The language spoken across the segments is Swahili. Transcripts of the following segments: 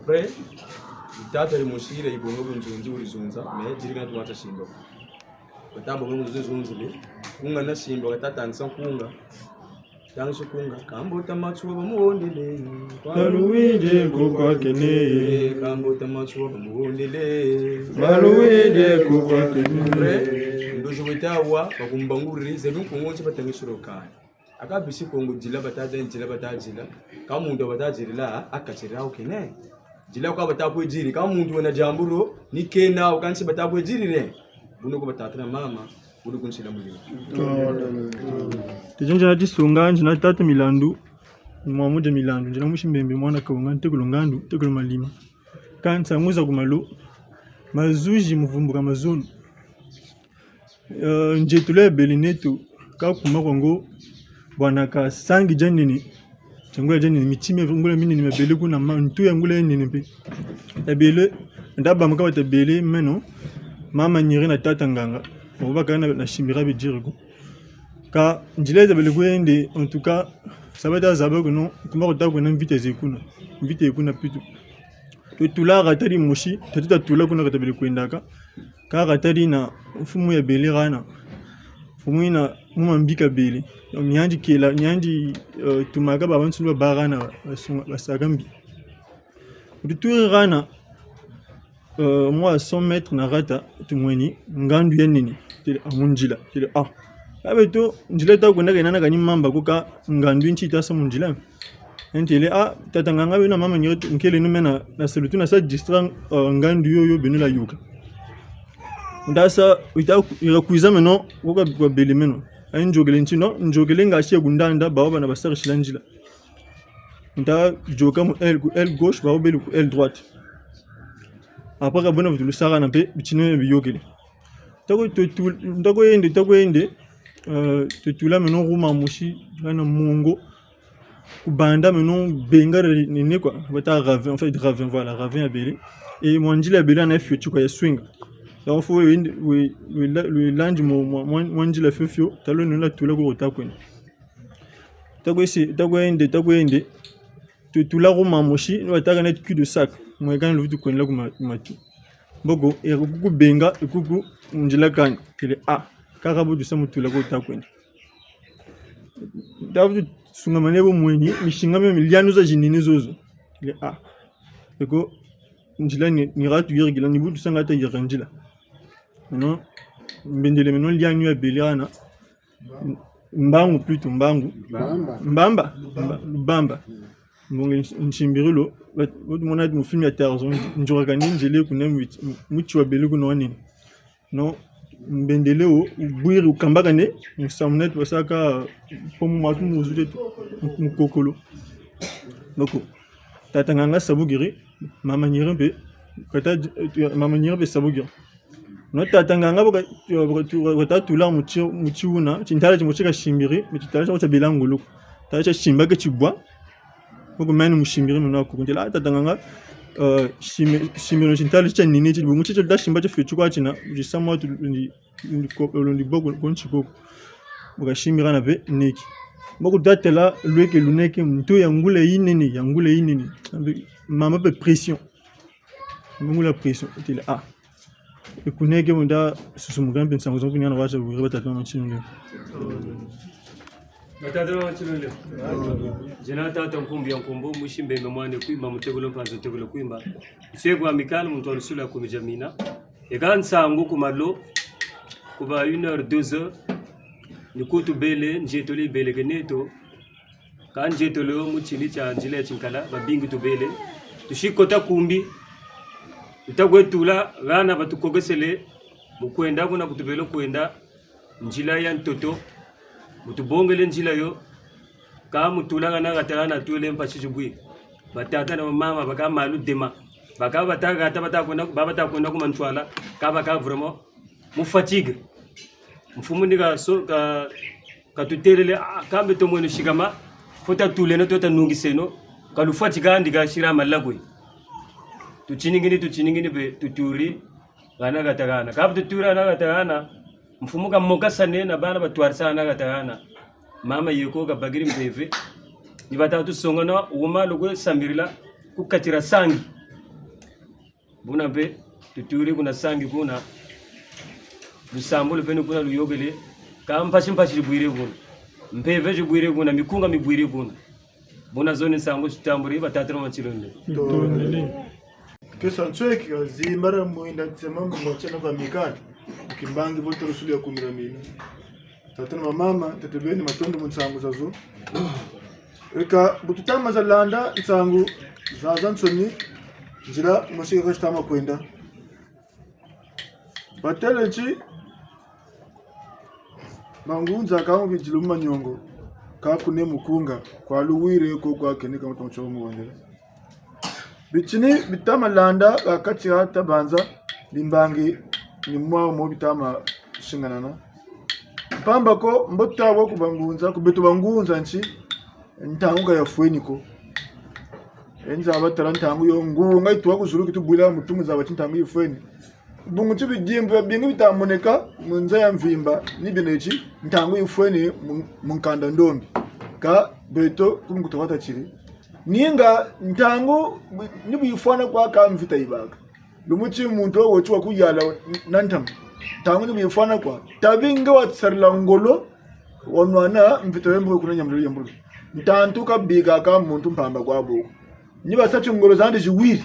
après itata limushire ibongo bunzunzi ulizunza me jirika tuacha shimba batambo nguzunzile kunga na shimba katata ansa kunga tangu kunga kambo tamatsuwa bamuondele baluwinde kukwakene kambo tamatsuwa bamuondele baluwinde kukwakene ndojo wetawa bakumbangurire zedu kungonche batangisiro kaya akabisi kongo jila batajila kama muntu batajirila akachira ukene jila kwa batakujiri kama muntu wana jamburo nikena ukansi batakujirire buno ko batatana mama buno kunshira mulimo tijunja disunga njina tata milandu mwamude milandu njina mushimbembe mwana kaunga ntekulu ngandu tekulu malima kansa muza kumalo mazuji muvumbuka mazonu njetule belinetu ka kuma kongo bwana ka sangi janini ngula janini michime ngula minini mabele kuna ntu ya ngula nini pe ebele ndaba maka batabele meno mama nyiri na tata nganga oba kana na shimira bijiriko ka njileza bele kwende en tout cas sabata zabako no kuma kotako na vitesse kuna pitu to tula gatari moshi tata tula kuna katabele kwendaka ka gatari na fumu ya bele rana fumu ina muma mbika bele nyanji kela nyanji tumaga babantu ba barana basagambi retour rana moi 100 mètres na rata tumweni ngandu yenini tele amunjila tele abeto njila ta kwenda kana kani mamba kuka ngandu nchi ta samunjila entele tatanganga bena mama nyoto nkele numena na selutu na sa distract ngandu yoyo benula yuka ndasa itakuiza meno kwa bele meno njogele nchino njogele ngashie gundanda baoba na basar shilanjila nda joka mu L gauche baoba ku L droite après ka bona vitulu sara na pe bitino biyogele tako yende tutula meno ruma mushi na mungo kubanda meno benga nene kwa bata ravin en fait ravin voilà ravin ya bele et mwanjila bele na futu kwa swing donc faut le langue moi dit la fefio talo nuna tula ko takwena takwende tula roma moshi no taka net cul de sac moi quand le vitu kwenla kuma matu bogo e kuku benga kuku njila kan kile karabu du samu tula ko takwena davu sunga manebo mweni mishinga me miliano za jinini zozo kile eko njila ni ratu yirgila ni budu sanga ta yirgila non mbendele meno lianyu ya beliana mbangu plutôt mbamba mbonge nchimbirilo bodu mona mu film ya Tarzan njura kanini njele kuna muchi wa bele kuna nini non mbendele o bwiri ukambaka ne musamnet wasaka pomu matu muzude mukokolo boko tatanganga sabugiri mama nyirembe kata mama nyirembe sabugiri no tatanganga boka tula muchiuna chintala chimocheka shimbiri mititala cha belangulu tacha shimba ke chibwa boko manu mushimbiri mno akukundela tatanganga shimbiro chintala cha nini chibu muchicho da shimba cha fechuka china jisamwa tu ndi boko konchiko boka shimbira na be neki boko datela lweke luneke mto yangule yinini mama pe pression ngula pression tele kuneke munda susumugambe nsango zonke nyana wacha buri batatu machino le jena tata nkumbi ya nkumbu mushimbe mwane kuimba mutegolo panzo tegolo kuimba sego amikal muntu alisula ku jamina ega nsango kumalo kuba 1h 2h nikutu bele njetoli bele geneto kan njetolo muchili cha njile chinkala babingi to bele tushikota kumbi utagwetula gana batukogesele bukwenda kuna kutubelo kwenda njila ya ntoto mutubongele njila yo ka mutula gana gatana tule mpachijubwi batata na mama baka malu dema baka bataka tabakwenda babata kwenda kuma ntwala ka baka vraiment mu fatigue mfumu ndiga so ka tutelele kambe to mwenu shigama fota tule no tota nungiseno ka lufatiga ndiga shira malagwe tuchiningini be tuturi gana gatagana kabu tutura na gatagana mfumuka mokasane na bana batwarsa na gatagana mama yeko ga bagiri mbeve ni batatu songona uma lugwe samirila kukatira sangi buna pe tuturi kuna sangi kuna lusambule penu kuna luyogele kampashi bwire kuna mpeve jibwire kuna mikunga mibwire kuna buna zone sango chitamburi batatira machilonde kesa ncheki zimbara muinda tsema mmochana kwa mikani kimbangi voto rusuli ya kumiramini tatana mama tetebeni matondo mutsangu zazo eka bututama za landa nsangu zaza nsoni njira mashika kashtama kwenda batelenchi mangunza kama bijiluma nyongo kakune mukunga kwa luwire ko kwa kenika mutoncho muwandela bichini bitama landa akati hata banza limbangi ni mwa mo bitama shinganana pamba ko mbota wo kubangunza kubeto bangunza nchi ntanguga yafweniko enza abatara ntangu yo ngunga itwa kuzuru kitubwira mutumu za bacintangu yifweni bungu tibijimba bingi bitamoneka munza ya mvimba nibinechi ntangu yifweni munkanda ndombi ka beto kumukutwata chiri ninga ntangu nibifwana kwa ka mvita ibaka lumuchi muntu wochwa kuyala nantam tangu nibifwana kwa tabinga watsarla ngolo wanwana mvita wembo kuna nyamlo yambulo ntantu ka biga ka muntu mpamba kwabo niba sachi ngolo zandi jiwiri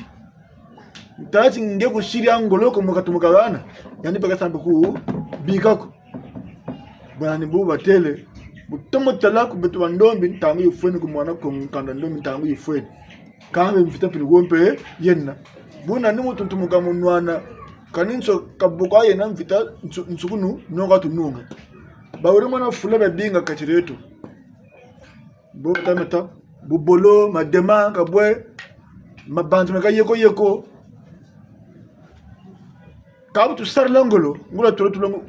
ntachi nge kushirya ngolo ko mukatumuka bana yani baka sambu ku bigako bana mbu batele mutomo talaku betu ndombi ntangu yifweni ku mwana ko nkanda ndombi ntangu yifweni kambe mvita pili gompe yenna buna ni mutu ntumuka munwana kaninso kabuka yena mvita nsukunu noga tununga bawuri mwana fula babinga kachiretu bo tamata bubolo madema kabwe mabantu meka yeko kabu tu sarlangolo ngula tulo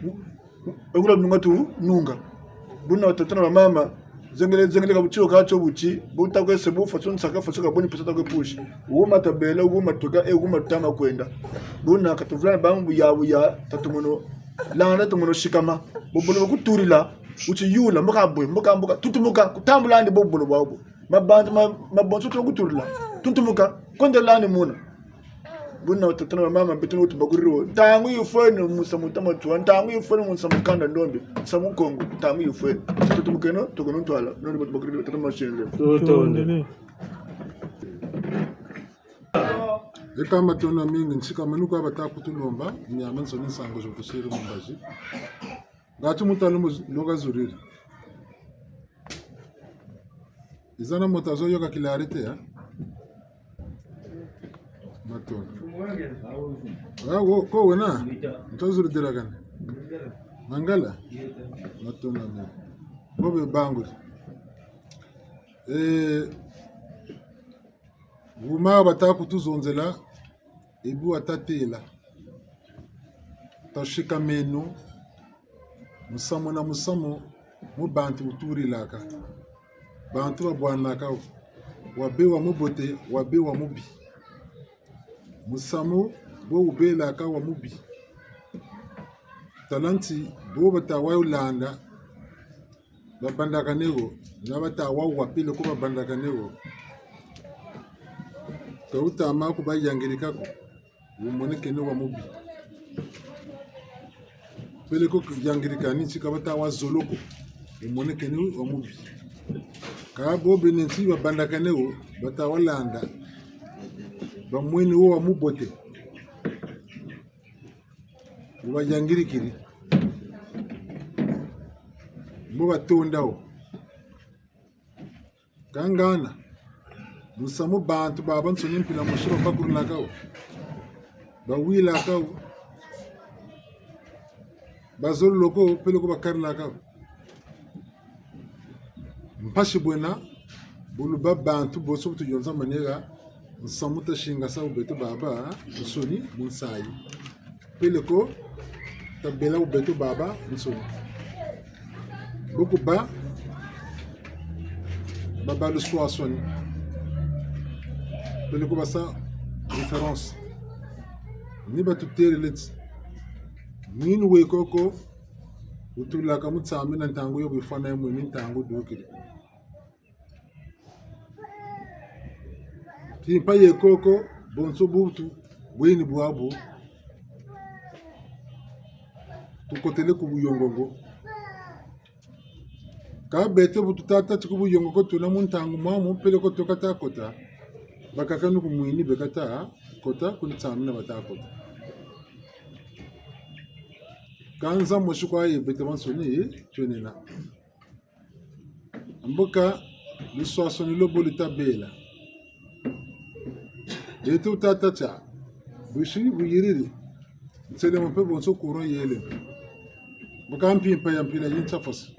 ngula nungatu nunga buna watatana mama zengele kabuchiro kacho buchi buta kwese bu fatsun saka fatsuka boni pisata kwe push uwo matabela uwo matoka uwo matama kwenda buna katuvulana bambu ya tatumuno lana tumuno shikama bubolo kuturila uchi yula mbuka tutumuka kutambula ndi bubolo babo mabantu mabonso tukuturila tutumuka kondelani muna buna watatana mama betunu tubaguriro tangu yifweni musamutama tuwa tangu yifweni musamukanda ndombi samukongo tangu yifweni tutumukeno tukono twala noni tubaguriro tatama shenle tutonde eka matona mingi nchika manuko abata kutulomba nyama nsoni nsango zokusiri mumbaji ngati mutalo loga zuriri izana motazo yoga kilarite ya matona ko wena ntozuri diragana mangala matona mingi bobe bangu Vuma bataku tuzonzela ebu atatela tashika menu musamo na musamo mu bantu uturi laka bantu babwanaka wabewa mubote wabewa mubi musamo bo ubelaka wa mubi talanti bo batawa ulanda babandaka nego na batawa wapile ko babandaka nego Kautama ku bayangirika ko umoneke no wa mubi pele ko yangirika ni chikabata wa zoloko umoneke no wa mubi ka bo benenti wa bandaka newo bata walanda ba mwini wo wa mubote wa yangirikiri mo batondao kangana musamu bantu baba nsoni mpila mushiro bakuru lakao bawila lakao bazolo loko pele ko bakar lakao mpashi bwena bulu babantu boso butu yonza manera nsamu tashinga sa ubeto baba nsoni munsai pele ko tabela ubeto baba nsoni boku ba baba le soissoni pele ko basa référence ni batutere leti nini we koko utula ka mutsami na ntango yo bifana yemwe ni ntango dokire ti pa ye koko bonso butu bweni bwabo tukotele ku buyongongo ka bete bututata ku buyongongo tuna muntangu mamu pele ko tokata kota bakakanu ku muini bekata kota kunitsamina batakota kanza moshukwa yebete bansoni twenena mboka liswasoni lobo litabela jetu tatacha bushi buyiriri tsele mo pe bonso courant yele mboka mpimpa ya mpila yincha fos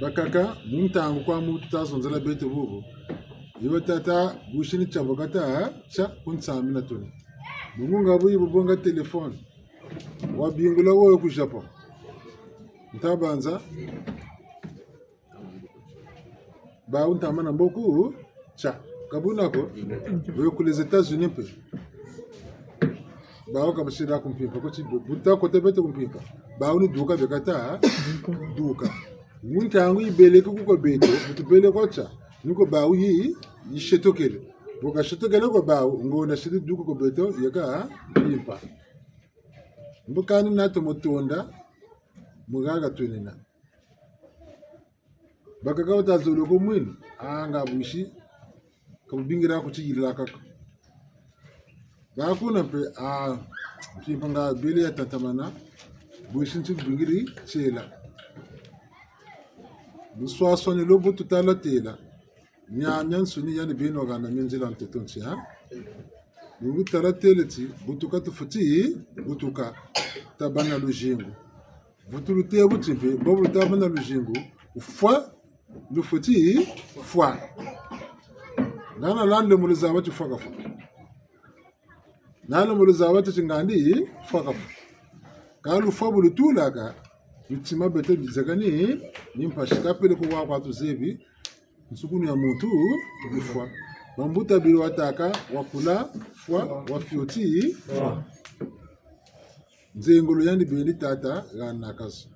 bakaka muntangu kwa mu 2000 la bete bubu yibatata bushi ni chabokata cha kuntsamina tuni mungunga buyi bubonga telefone wabingula wowe ku Japan ntabanza ba untamana mboku cha kabunako wewe ku les États-Unis pe ba wakabashira kumpimpa ko chibu buta ko tebete kumpimpa ba uni duka bekata duka muntangu ibeleke kuko beto mutubele ko cha niko ba uyi yishetokele boka shetokele ko ba ngona shiri duka ko beto yaka pimpa mbukani nato mutonda mugaga twenena bakaka utazolo ko mwini anga bushi kabingira ku chigirira kaka bakuna pe mpanga bele ya tatamana bushi ntibingiri chela buswaso ni lobo tutala tela nyamyan suni yani bino gana minjila ntetonchi ha Nugu tala teleti butuka tufuti butuka tabana lujingu butulu te butimpe bobu tabana lujingu ufwa lufuti fwa ngana lande mulizawa tu fwa nalo mulizawa tu chingandi fwa kalu fwa bulutula ka mitima bete bizagani nimpashika pele ko wa tu zebi nsukuni ya muntu fwa Mambuta biro wataka wakula fwa wafioti nzengolo yandi beli tata gana kaso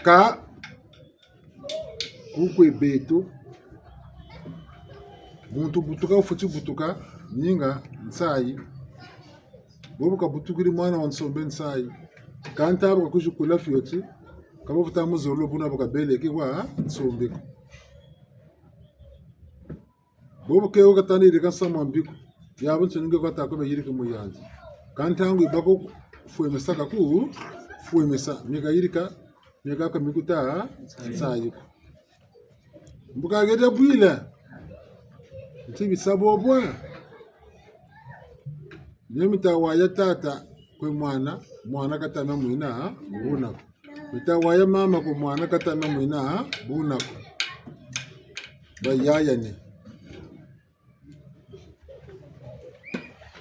ka kukwe beto muntu butuka ufuti butuka nyinga nsai bobu ka butukiri mwana wa nsombe nsai kanta abo kujukula fioti kabo vutamu zolo buna boka bele ki wa nsombe bobu ke oga tani de kansa mambiko ya bunso ninge ko ta ko be yirika mu yanzi kantangu ibako fueme saka ku fueme sa mega yirika mega ka mikuta sayi mbuka gede buila ntibi sabo bwana nyemita waya tata kwe mwana katana muina buna mita waya mama ko mwana katana muina buna bayaya ne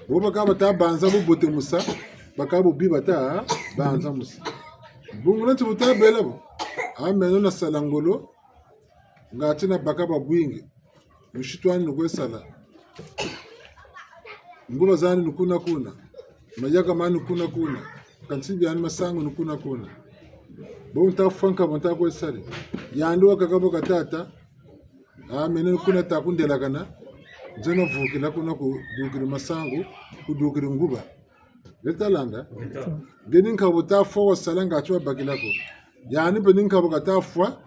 boba kaba ta banza bote musa bakabo biba ta banza musa bungula tibuta bela bo ameno na salangolo ngati na bakaba bwingi mushitwani nkwesala nguba zani nukuna kuna mayaga mani kuna kansibi ani masango nukuna kuna bo nta fanka bonta kwesali yandi wakakabo katata ameno kuna takundela kana Jeno vukila kuna kudukiri masangu kudukiri nguba letalanga geninka buta fo salanga chwa bakilako yani pe ninka bukata fwa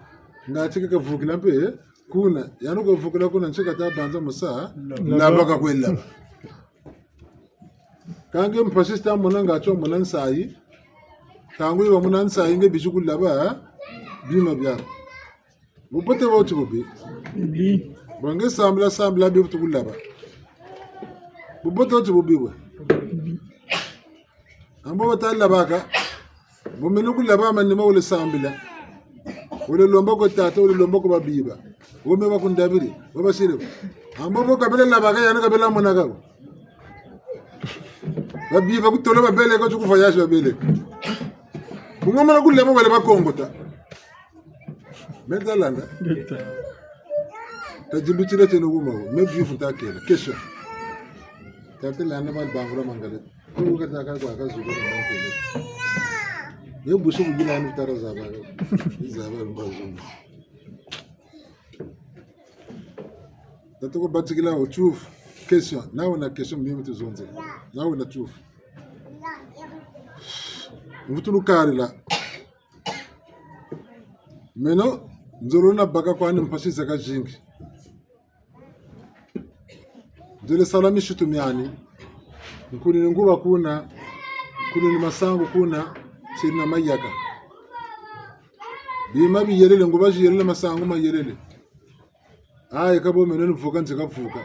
ngati ka vukila mpe kuna yani ko vukila kuna nchika ta banza musa labaka kwela kange mpasista munanga chwa munansai tangu iwa munansai nge bijukulu laba bima bya bupote bochi bobi Bange sambla bi butu laba. Buboto tu biwe. Ambo bata laba ka. Bo menu ku laba man ma wala sambla. Wala lomba ko tata wala lomba ko babiba. Wo me ba kun dabiri, wo ba sire. Ambo bo kabela laba ka yana kabela monaga. Babiba ku tolo babele ko ku voyage babele. Bunga mana ku laba wala ba kongota. Metalanda. Tajimbitira teno guma me bifu takela kesho tata lana mal bangura mangale ko ga ta ka ka zugo na kele ye busu bugila ni tara zaba mbazo Tatoko batikila o chuf question. Na una question mimi tuzonze. Na una chuf. Mutulu kari la. Meno nzorona baka kwani mpashi zaka jingi. Dole salami shutumiani. Nkuni nguba kuna kuni masangu kuna sirina mayaka. Bima biyerele nguba jiyerele masangu mayerele. Ay kabo meno nfuka nzika fuka.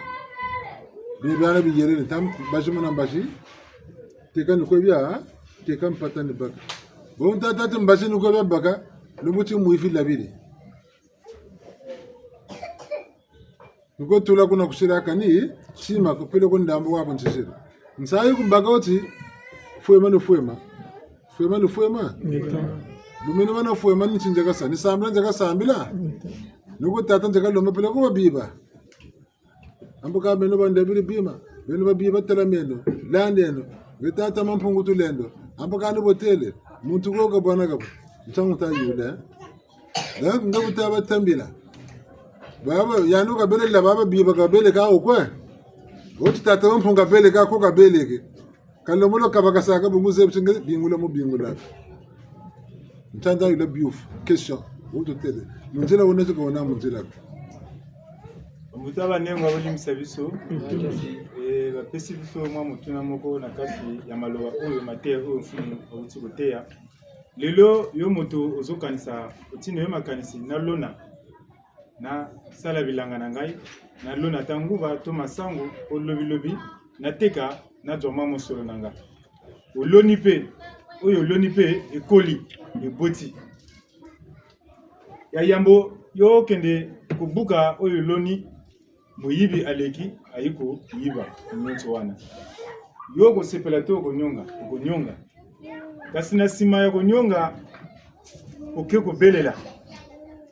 Bibana biyerele tam bajuma nambashi. Teka nukwebya teka mpata ni baka. Bon tata mbashi nukwebya baka lumuti muifi labiri. Nuko tula kuna kushiraka ni shima kupele kwa ndambo wapo nchishira. Nsayi kumbaga oti fuema no fuema. Fuema no fuema. Lumene wana fuema ni chinjaga sa. Ni sambila njaga sambila. Nuko tata njaga loma pele kwa biba. Amboka meno bandabiri bima. Meno babiba tala meno. Landeno. Getata mampungu tulendo. Amboka anu botele. Muntu goga bwana gabo. Nchangu ta yule. Da ngabu taba tambila. Baba yanu kabele la baba biba kabele ka okwe. Oti tata mampunga kabele ka ko kabele ke. Kalomulo kabakasaka bunguze bchinge bingula mu bingula. Ntanda yule biuf. Question. Woto tele. Munjela wonezo ko na munjela. Mutaba nengo abali msabiso bapesi biso mwa mutuna moko na kati ya maloba oyo mateya oyo mfumu awuti koteya lelo yo moto ozokanisa otino yo makanisi na lona na sala bilanga na ngai na lona tanguba to masango olobi na teka na joma mosolo na ngai oloni pe oyo oloni pe ekoli eboti ya yambo yo kende kubuka oyo loni muyibi aleki ayiko yiba nyonso wana yoko sepela to konyonga kasi na sima ya konyonga oke kobelela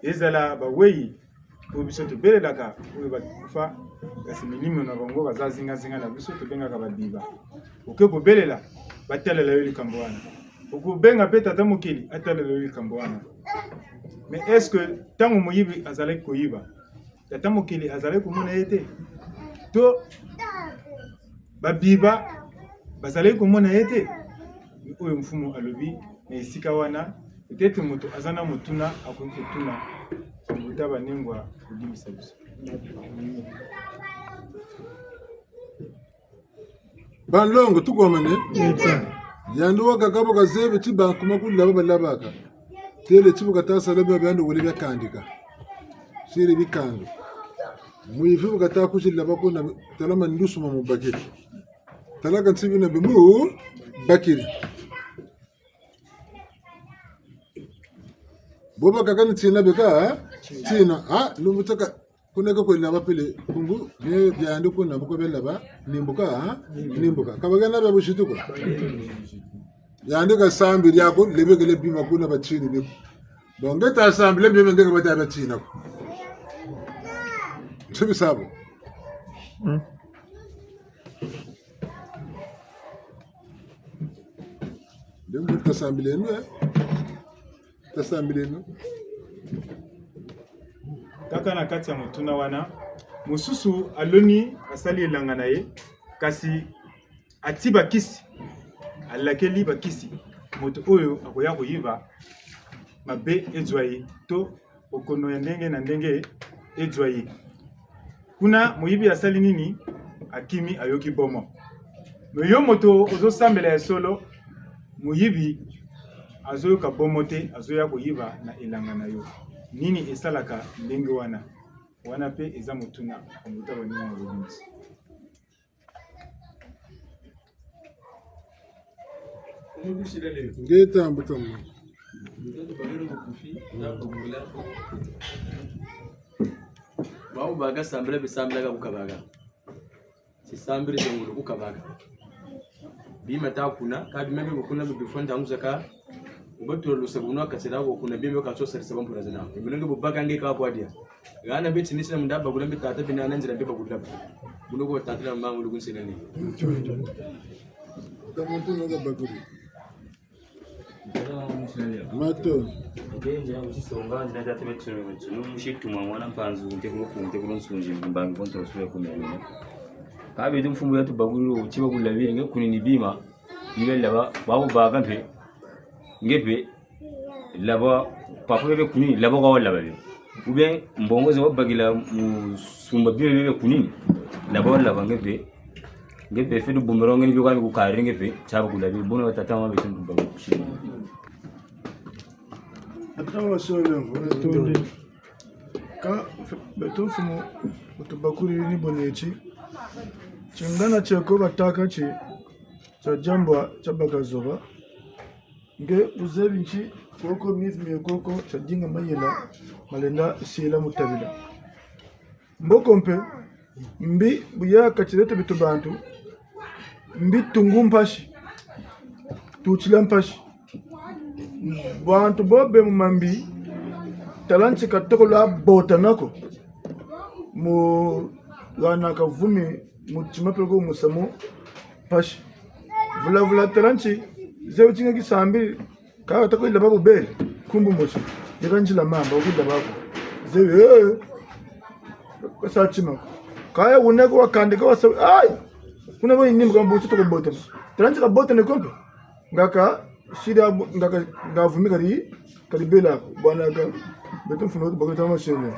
ezala baweyi to biso tobelelaka oyo bakufa kasi milimo na bango bazazinga na biso tobengaka babiba oke kobelela batalela yo likambo wana okobenga pe tata mokili atalela yo likambo wana mais est-ce que tango muyibi azalaki koyiba tata mokili azale komona ete to babiba bazale komona ete oyo mfumu alobi na esika wana peut-être moto azana motuna akoki kotuna buta banengwa kodimisa biso Banlongo tukomane yandu wakakabo kazebe chibakuma kulaba balabaka tele chibuka tasalabe byandu wole byakandika shiri bikando muifu kata kushilla bakuna talama ndusuma mu bakiri talaka nsibina bimu bakiri boba kakani tsina beka tsina lumutaka kuneka kwela bapele kungu bye byandu kuna buko belaba nimbuka kabagana babushituko yandika sambi lyako lebekele bima kuna bachini biko bongeta sambi lebye ngeke bataba tsina ko Tubi sabo. Demu tasambilenu tasambilenu. Kaka na kati ya mutuna wana mususu aloni asali elanga na ye kasi atiba kisi alakeli bakisi moto oyo akoya koyiba mabe ezwaye to okono ya ndenge na ndenge ezwaye kuna muyibi asali nini akimi ayoki bomo yo moto ozosambela ya solo muyibi azoyoka bomo te azoya koyiba na elanga na yo nini esalaka ndenge wana pe eza motuna omuta banini ngolomisi Ngeta mbutomo Bawo baga sambira bisambira kukabaga. Sisambira zengulu kukabaga. Bima ta kuna kadi mebe kuna bifunda nguzaka ubato lusabunwa kasira ko kuna bimbe ka so serse bampu razana. Ibulenge bubaga nge ka kwadia. Gana biti nisina mundaba bulambe tata binana nzira biba kudaba. Bunugo tata na mangu lugunsina ni. Tamuntu no baguri. mato ngenje usisonga ndinata tebetsolo mushitumwa mwana mpanzu ntekunte kulonsunje mbangi konto sube kumenya kabe tumfumu yatu baguliro chiba kulabire nge kunini bima ibe laba babu baga mpe ngepe laba papa bebe kunini laba kwa laba be ube mbongoze wabagila musumba bebe kunini laba ngepe fedu bumeronge ni byo ku kare ngepe chaba kulabire bono batata ma betu bagu kushima atama solembo tunde ka betu fumu utubakuri ni bonechi chingana cheko bataka chi cha jambwa cha bagazoba nge uzebinchi koko mizmi koko cha jinga mayela malenda sila mutabila mbokompe mbi buya kachirete bitubantu mbi tungumpashi tuchilampashi bantu bobe mumambi talanchi katokola botanako mu wana kavumi muchimapeleko musamo pashi vula talanchi zeu chinga kisambi ka tako ila babu bele kumbu moshi yakanjila mamba ukida bako zeu kasachima kaya uneko wakandika wasa ai kuna bani nimba kama bucho toko botana talanchi ka botana kompe ngaka shida ngavumi kari bela bwana ka beto funo bako tama shene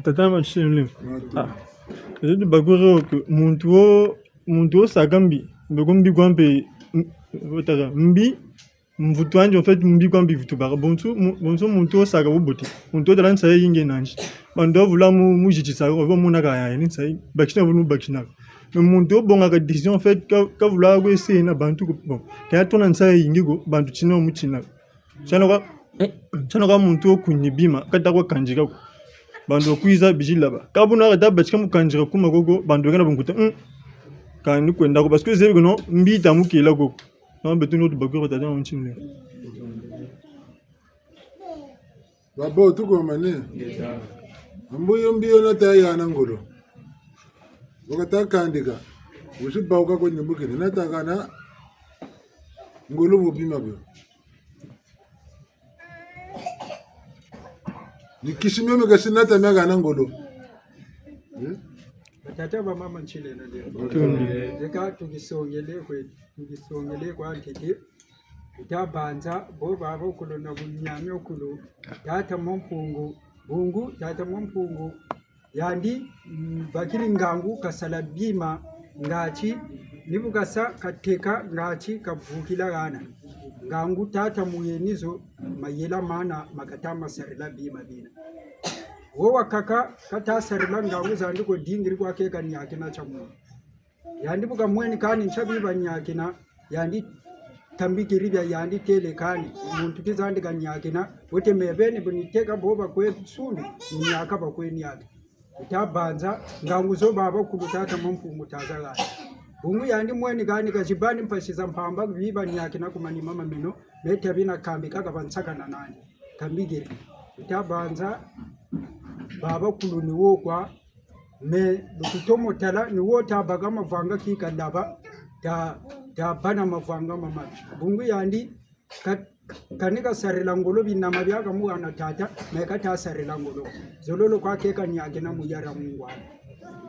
tatama shene ezo bagoro muntu sagambi bekombi kwampe otaka mbi mvutwanje en fait mbi kwambi vitubara bonso muntu saga bobote muntu tala nsa yinge nanji bando vula mu jitisa ko mona ka ya ni sai bakina vunu bakina mais muntu bonga ka décision en fait ka vula ko ese na bantu ko bon ka tona nsa yinge go bantu chino mu china chano ka muntu kunyibima kata ko kanjika ko bando kuiza bijila ba kabuna ka dabachika mu kanjika kuma gogo bando kana bunguta quand nous connaissons parce que c'est que non mbita mukila go non betu no bagoro tata on chine babo tuko mane mbuyo mbiyo na taya na ngolo wakata kandika usibauka kwenye mukini natangana ngolo bubima byo nikishimyo megasinata megana ngolo Tata ba mama nchile na leo. Zeka tugisongele kwa nkeke. Itabanza bo baba okulo na bunyamyo okulo. Tata mompungu bungu tata mompungu yandi bakiri ngangu kasala bima ngachi nibugasa kateka ngachi kavukila gana. Ngangu tata muyenizo mayela mana makatama sarila bima bina. Wowa kaka kata sarila ngangu zandi ko dingiri kwa keka nyakina chamu yandi buka mweni kani nchabi ba nyakina yandi tambiki ribya yandi tele kani muntu kizandi ka nyakina wote mebeni buniteka boba kwe sundu nyaka ba kwe nyaka itabanza ngangu zo baba kubutata mumpu mutazala bungu yandi mweni kani kachibani mpashiza mpamba biba nyakina kumani mama mino metabina kambi kaka bansaka na nani tambiki itabanza baba kulu ni wo kwa me bukutomo tala ni wo ta baga mavanga ki kandaba ta bana mavanga mama bungu yandi kanika sarila ngolo binama byaka mu ana tata me kata sarila ngolo zololo kwa keka nyake na muyara mungwa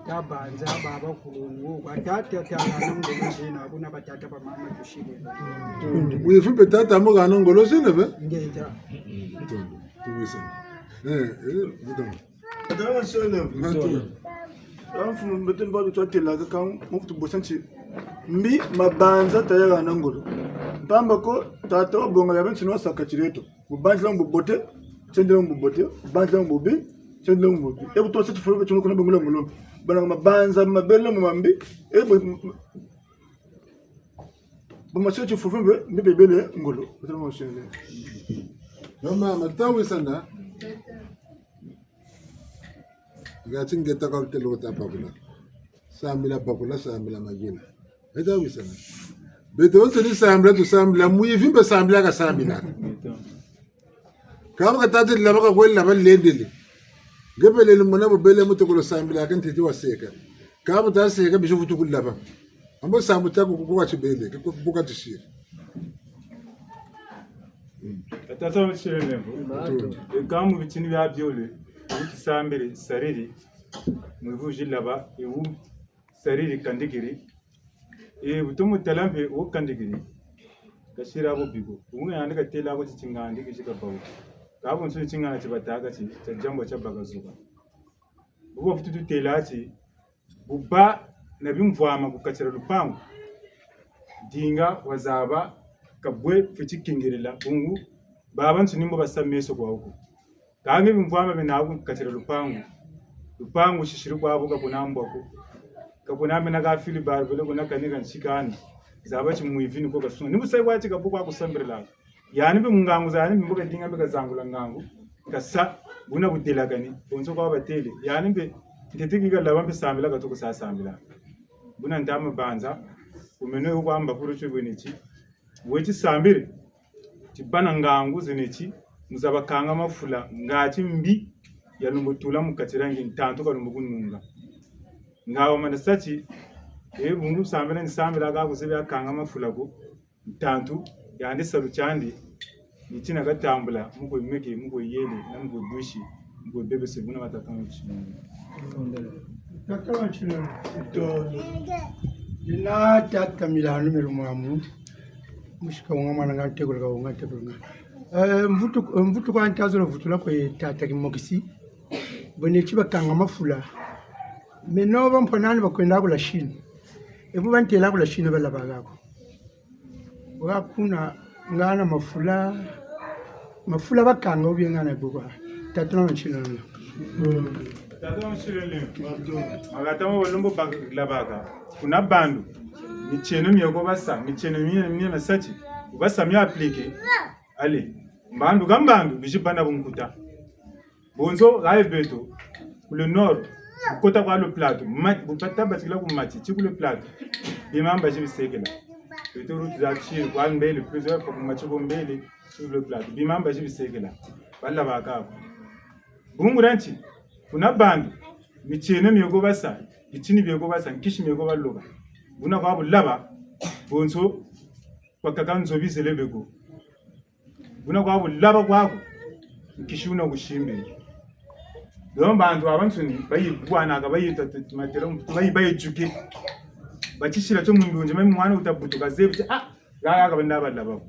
ta banza baba kulu ni wo kwa tata na ngolo zina kuna batata ba mama tushile wifu tata mo gana ngolo zina be ngeta tuwisa budam atama solembo Rafu mbetun balu tuatela kan muftu bosanchi mbi mabanza tayara nangolo mpamba ko tata bonga yaben sino sakachireto bubanza ngo bote chende ngo bote banza ngo bi chende ngo bi ebu to sati furu betu kuna bongola ngolo bana mabanza mabelo mambi ebu bumacho furu be ni bebele ngolo atama solembo mama matawi sana gatin geta ka telo ta pakula samila magina eta wisana beto toni samila muyi fimbe samila ka samila kama ka tati la baka kwela ba lendele gebele le mona bele mutokolo samila kan titi waseka kama ta seka bisho futukula ba ambo samuta ko kwa chibele ko buka tishiri tata mchilembo kamu bichini bya byole ukisambere sariri mwivuji laba ewu sariri kandigiri butumu talambe wo kandigiri kashira abo bigo umwe yandika tela ko cingandi kishika bawo kabo nsu cingana cibataga ci jambo cabagazuba ubo futu tela ci buba nabimvama kukacira lupango dinga wazaba kabwe fichikingirila bungu baba nsu nimbo basameso kwa huko kange bimvama benabu kukacira lupango shishiri kwabo kabunambo ko kabunambe nagafili barbele kunakaniga nshikani zaba chimwivini ko gasuna nimusai kwachi kabukwa kusambirila yani be mungangu zani mboga dinga be kazangula ngangu kasa buna budelagani bonso kwa batele yani be ntetekiga labambe sambila gatuko sasambila buna ndama banza umene kwamba kuru chubwenichi wechi sambire tibana ngangu zinechi muzaba kanga mafula ngachi mbi yalumbutula mukachirangi ntanto kalumbukununga ngawo manasachi bungu sambira nsambira gakuzibe akanga mafulako ntantu yandi saruchandi nichina gatambula mugo imeke mugo yele namugo bushi mugo bebe sebuna batakama chino takama chino to ina tata milano merumamu mushika ngama nga tegulga nga tegulga mvutu kwa ntazo vutula kwa tata kimokisi bone chiba kanga mafula menova mponani bakwenda kula shini ebu bantela kula shini balabagako wakuna ngana mafula bakanga obyengana bugwa tatona nchilano tatona nchilano magatamo bolombo baglabaga kuna bandu micheno miyoko basa micheno miye masachi basa mi applique ale bandu gambandu bijibana bunkuta bonzo gae beto le nord kota kwa le plateau bupata batila ku mati ci ku le plateau bimamba jibisekela beto route d'action kwa mbele plusieurs fois ku mati ko mbele sur le plateau bimamba jibisekela balla bakako bunguranchi kuna bandu michene miyego basa ichini biyego basa nkishi miyego balloba buna kwa bulaba bonzo kwakakanzo bizelebego buna kwa bulaba kwako nkishuna kushimbe Domba antu abansuni bayibwana akabayita matero bayijuke bachishira cyo mumbunje mai mwana utabutuka zebuti gaya akabanda balaba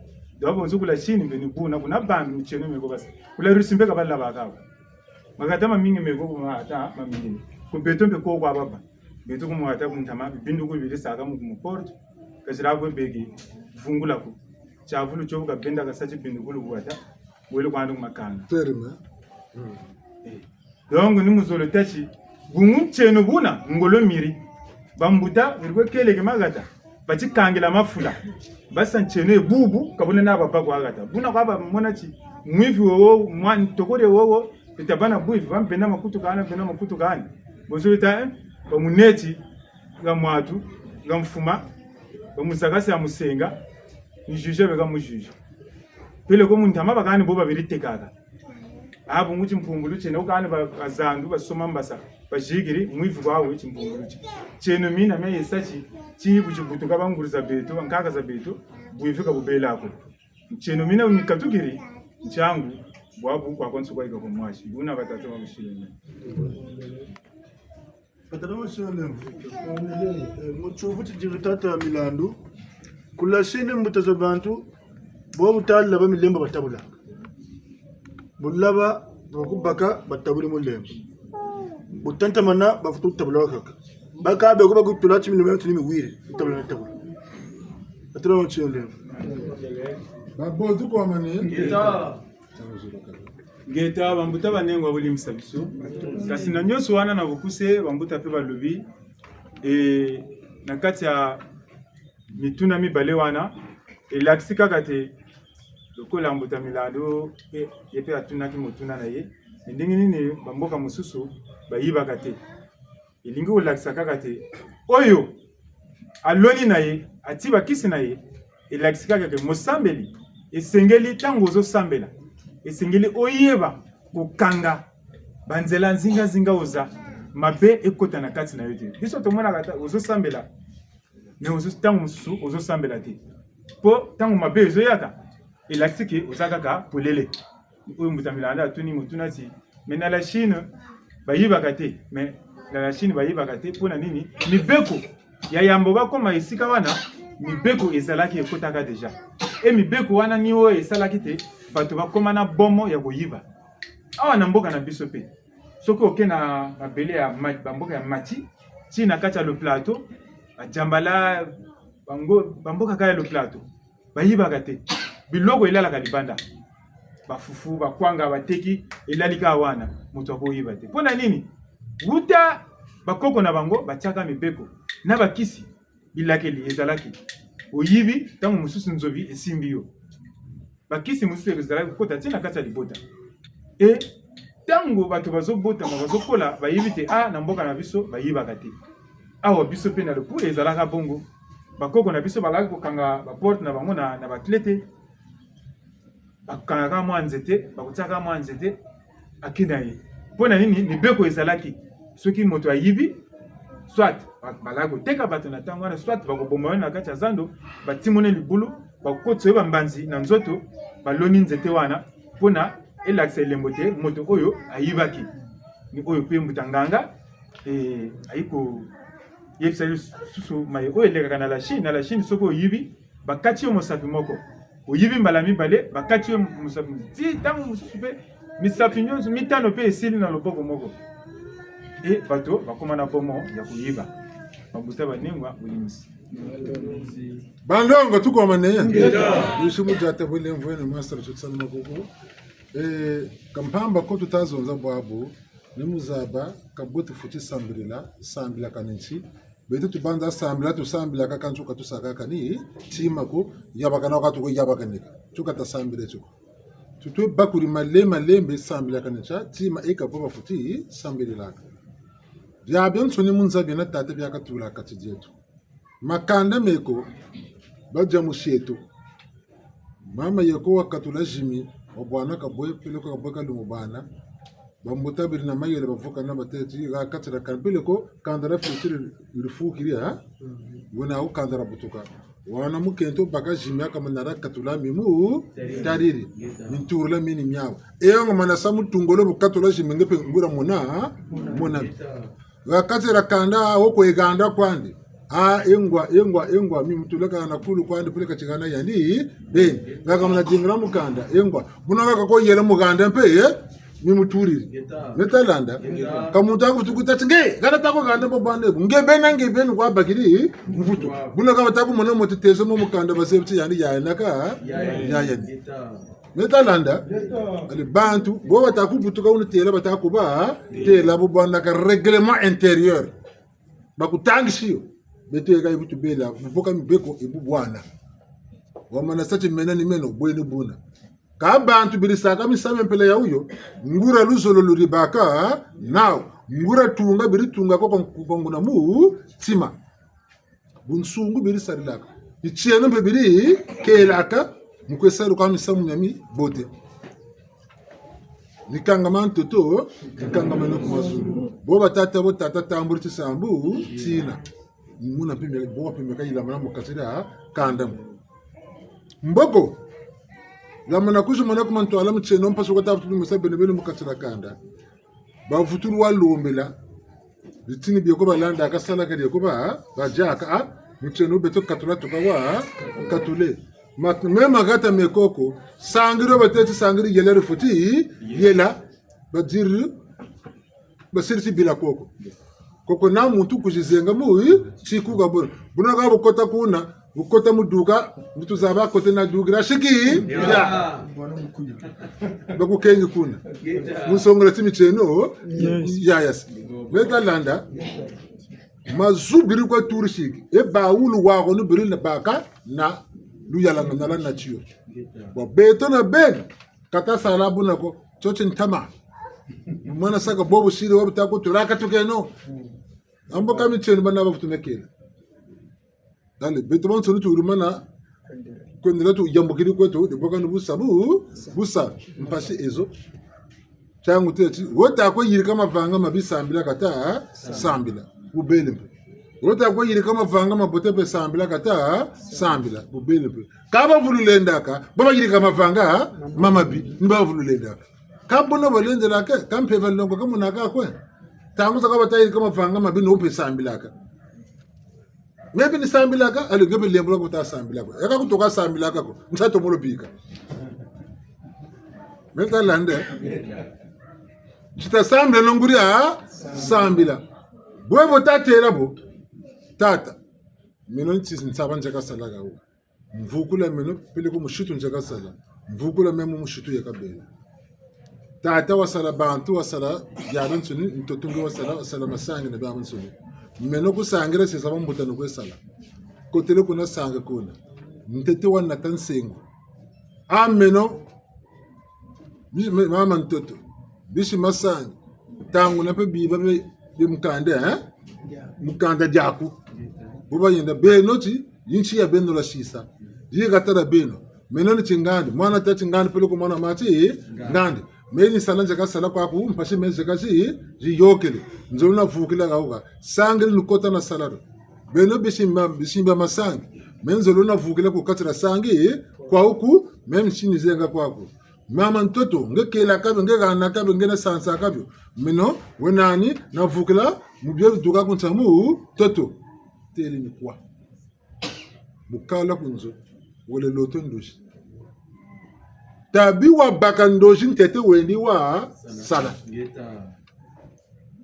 dobo nzukula shini mbeni buna kuna bandu micheno meko basa kula rusimbe kabalaba akabo magatama mingi meko kuma ata mamini kumbeto mbe ko kwa baba beto kuma ata kumtama bindu kubiri saka mu port kashira ko begi vungula ku chavulu cyo benda kasachi bindu kulu kwata wele kwandu makanga terima donc ni muzolo tachi bungu cheno buna ngolo miri bambuta birwe keleke magata bachi kangela mafula basa cheno bubu kabuna na baba kwa gata buna kwa baba monachi mwivi wowo mwan tokore wowo itabana buivi bampena makutu kana bozo ita bamuneti gamwatu gamfuma bamusagasi amusenga ni juge bega mu juge pele ko muntama bakani boba biritekaka abo nguchi mpungulu chene ukani bazandu basoma mbasa bajigiri mwivu kwawe chimpungulu cheno mina me yesachi chibu chibutuka banguriza beto bankaka za beto buifika bubelako cheno mina umikatukiri nchangu bwabu kwa konso kwa iko kumwashi buna batatu bamushirene batatu bamushirene muchuvu chijitata milandu kula shine mbutazo bantu bo butalla ba milemba batabula bulaba bakubaka batabuli mulemba butanta mana bafutu tabula kaka baka be ko bagutula chimi no mentuni miwire tabula tabula atira mo chile babo tu kwa mani geta bambuta banengwa buli msabiso kasi na nyoso wana na bukuse bambuta pe balobi nakati ya mituna mibale wana elaksika kate lokola mbuta milado yepe atunaki motuna na ye ndenge nini bamboka mususu bayiba kate ilingi olaksaka kate oyo aloni na ye atiba kisi na ye elaksika kate mosambeli esengeli tango zo sambela esengeli oyeba kokanga banzela nzinga oza mabe ekota na kati na yote biso tomona kata ozo sambela ne ozo tango mususu ozo sambela te po tango mabe ezo yaka élastique osakaka polele oyo mutamilanda tuni mutuna si mais na la Chine bayibaka te mais na la Chine bayibaka te pona nini mibeko ya yambo bakoma esika wana mibeko ezalaki ekotaka deja e mibeko wana ni oyo esalaki te bato bakoma na bomo ya koyiba awa na mboka na biso pe soki oke na mabele ya bamboka ya mati ti na kati ya le plateau bajambala bamboka kaka ya le plateau bayibaka te biloko elalaka libanda bafufu bakwanga bateki elalika wana moto akoyiba te mpona nini wuta bakoko na bango batiaka mibeko na bakisi bilakeli ezalaki oyibi ntango mosusu nzobi esimbi yo bakisi mosusu ezalaki kokota ti na kati ya libota e ntango bato bazobotama bazokola bayibi te na mboka na biso bayibaka te awa biso mpe na lopo ezalaka bongo bakoko na biso balaki kokanga baporte na bango na bakle te bakangaka mwa nzete bakotiaka mwa nzete akenda ye mpona nini mibeko ezalaki soki moto ayibi soit balaki koteka bato na ntango wana soit bakoboma yo na kati ya zando batimone libulu bakokotisa yo bambanzi na nzoto baloni nzete wana mpona elakisa elembo te moto oyo ayibaki ni oyo mpe mbutanganga ayi koyebisa lisusu maye oyo elekaka na la Chine soki oyibi bakati yo mosapi moko oyibi mbala mibale bakati yo mosapi ti ntango mosusu mpe misapi nyonso mitano mpe esili na loboko moko e bato bakoma na bomo ya koyiba babuta baningwa bulimisi bandongo tukoma neya yushimu jata bwele mvwene master tutsana makoko kampamba ko tutazonza bwabo nimuzaba kabuti futi sambila kanenchi betu tubanza sambila kakanchuka tusaka kani tima ko yabakana wakatu yabakaneka tukata sambile chuko tutwe bakuri malembe sambila kanencha tima ekapoba futi sambila byabyo nsoni munzabi na tate byakatula katijetu makanda meko baja mushetu mama yeko wakatula jimi obwana kabwe peleko kabwe kalumubana bamuta birina mayele bavuka na bateti ga katira kampeleko kandara futiri rifukiria wona o kandara butuka wana mukento baka jimi akamanara katula mimu tariri minturla mini myawo eyo ngomana samu tungolo bukatula jimi ngepe ngura mona ga katira kanda oko eganda kwandi engwa mi mutuleka na kulu kwandi peleka chigana yani ben ngaka mna jingra mukanda engwa bunaka ko yele muganda mpe mi muturiri metalanda kamuntu akutukuta tinge kana tako ganda bobande ngebe kwa bakiri mvutu bunaka batako mona motitezo mo mukanda basebti yani yanaka yani metalanda ali bantu bo batako butuka unitela batako ba tela bobanda ka règlement intérieur bakutangisiyo beto ega ibutu bela mboka mibeko ebubwana wamana sati mena ni meno bwenu buna ka bantu birisaka misame mpele ya uyo ngura luzolo luribaka now ngura tunga biritunga ko konguna mu tima bunsungu birisarilaka ichieno mpe biri kelaka mukwesaru kwa misamu nyami bote nikangama ntoto nikangama no kumazulu bo batata tamburi tisambu tina muna pime bo pime kayila mana mukatira kandam mboko lamana kuju mana kuma ntwala mcheno mpaso kota futu musabene bene mukatira kanda ba futuru walumbela bitini byeko balanda akasala kadi ko ba bajaka mcheno beto katula tokawa katule mema gata mekoko sangiro bateti sangiri yele futi yela badir basirti bila koko na muntu kujizenga mu chiku gabon bunaka bukota kuna bukota muduka mtu zaba kote na dugira shiki ya bako kengi kuna musongora timi cheno yes metalanda mazubiri kwa turishiki e baulu wa gonu biri na baka na lu yala ngala nature bo beto na ben kata salabu nako chochin tama mwana saka bobo shiri wabta ko turaka tukeno ambo kami chenu bana bafutu mekela dale beto bon sonu turumana ko ndela tu yambokiri ko to de boka no busa mpasi ezo changu tete wota ko yiri kama vanga mabisambila kata sambila ubele Ota kwa yiri kama vanga mabote pe sambila kata sambila bubele pe. Kaba vululenda ka baba yiri kama vanga mama bi mba vululenda ka. Kabona balende la ka kampe valongo kama naka kwa. Tangu saka bata yiri kama vanga mabi no pe sambila ka. Maybe ni sambila ka ali gebe lembula ko ta sambila ko. Yaka kutoka sambila ka ko. Nsato molo pika. Meta lande. Chita sambila nonguri sambila. Bwebo tatera bo. Tata, meno ntisi nsaba njaka sala ga u. Mvukula meno pele ko mushitu njaka sala. Mvukula memo mushitu yakabela. Tata wasala bantu wasala yaban suni ntotungu wasala masangi na baban suni. Meno ku sangira se saba mbuta no kwesala. Kotele kuna sanga kuna. Ntete wana tansengo. Meno mama ntoto. Bishi masangi. Tangu na pe biba be mkande mukanda jaku buba yenda beno ti yinchi ya beno la shisa yiga tada beno menoni chingandi mwana ta chingandi pele ko mwana mati ngandi meni salanja ka sala kwa ku mpashi meze ka si yokele nzona vukila ga uga sangri nukota na salaro beno bishimba masangi menzolo na vukila ku katira sangi kwa huku memi chini zenga kwako mama ntoto ngekela kabe ngegana kabe ngena sansa kabe mino wenani na vukila mubyeru duka kunsamu toto teli ni kwa bukala kunzo wole loto ndoshi tabi wa baka ndoshi ntete wendi wa sala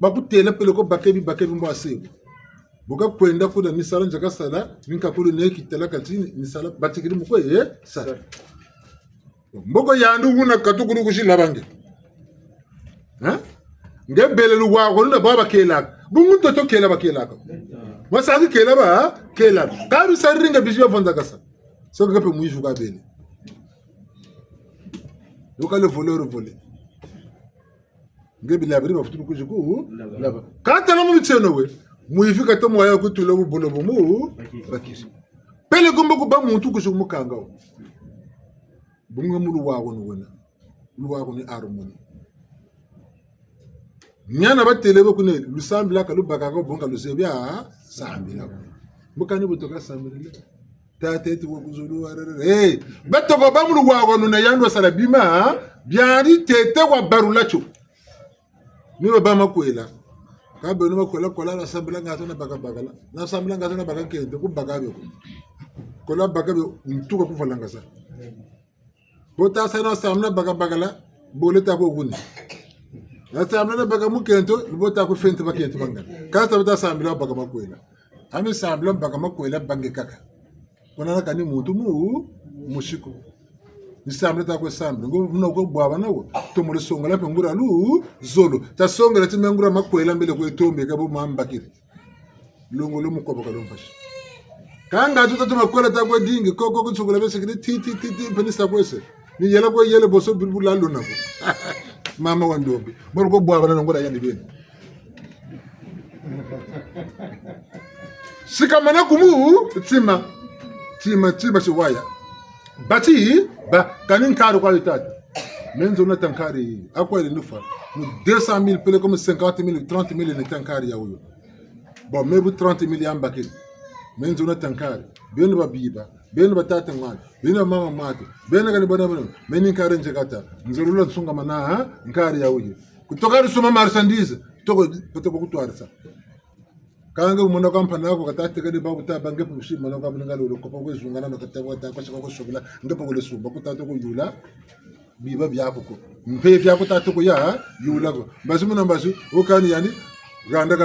baku tele pele ko bakebi mbo asebu buka kwenda kuda ni sala njaka sala ninka kulu neki tela katini ni sala batikiri mko sala mboko yandu wuna katukuru kushila bange ngebelelu wa ko na baba kela bungu toto kela ba kela ko masaki kela ba kela karu saringa bijwa vonda kasa so ko pe muifu ka bele lokale voleur volé ngebila abri ba futu kujuku laba kata la mu tseno we muifu ka to moya ko tulo bu bolo mu bakisi pele gombo ko ba muntu kujuku mukanga bunga mulu wa ko wona lu wa ko ni arumoni nyana batelebe kune lusambila ka lubaka ko bonga lusebya sambila mukani butoka sambila tatete wo kuzulu arere batoko bamulu wa no na yandwa sala bima byari tete wa barulacho niwe bama kwela ka beno makwela kola la sambila ngato na baka bagala na sambila ngato na baka kende ku baka be ko kola baka be ntuka ku falanga sa bota sana samna baka bagala boleta ko guni na samla baga mukento libota ko fente bakento banga kasa bata samla baga makwela ami samla baga makwela bange kaka kona kani muntu mushiko ni samla ta ko samla ngo mno ko bwaba nawo to mo songa la pengura lu zolo ta songa la timengura makwela mbele ko etombe ka bo mambakiri longo lo mukobo ka lompashi kanga tuta to makwela ta ko dingi koko ko tsugula bese ti penisa ko ese ni yela ko yele boso bilbula lu nako mama wandombi bor ko bwa bana ngoda yandi ben sikamana kumu tima shiwaya bati ba kanin karu kwa itati menzo na tankari akwa ile nufa mu 200,000 pele comme 50,000 30,000 ne tankari ya huyo bon mebu 30,000 yambake menzo na tankari beno babiba beno batata ngwana beno mama mate beno kani bana bana menin kare njekata nzolula tsunga mana nkari ya huyo kutoka rusoma marchandise toko kutwarisa kanga umona kampana yako katate kadi babu tabange pushi mana ka bunga lo ko ko zungana no katawa ta ko ko shobla ngapo ko lesumba ko tato ko yula biba byako ko mpe byako tato ko ya yula ko bazumuna bazu okani yani ganda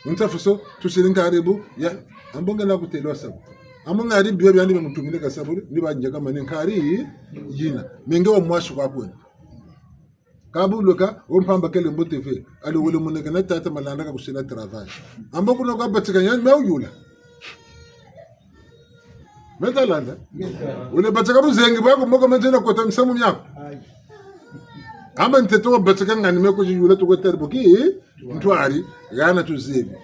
untafuso tusirinkarebu ya ambonga la kutelo sabu amunga ari biba byandi bamutumile kasabu nibanje kama nenkari yina menge wa mwashu kwa kwena kabuloka ompamba kele mbote fe ali wole muneka na tata malanda ka kusela travail amboko no ka batika yan me uyula metalanda wole batika buzengi bako moko mejena kota msamu myako amba nteto batika ngani meko yula to kweter boki ntwari yana tuzebi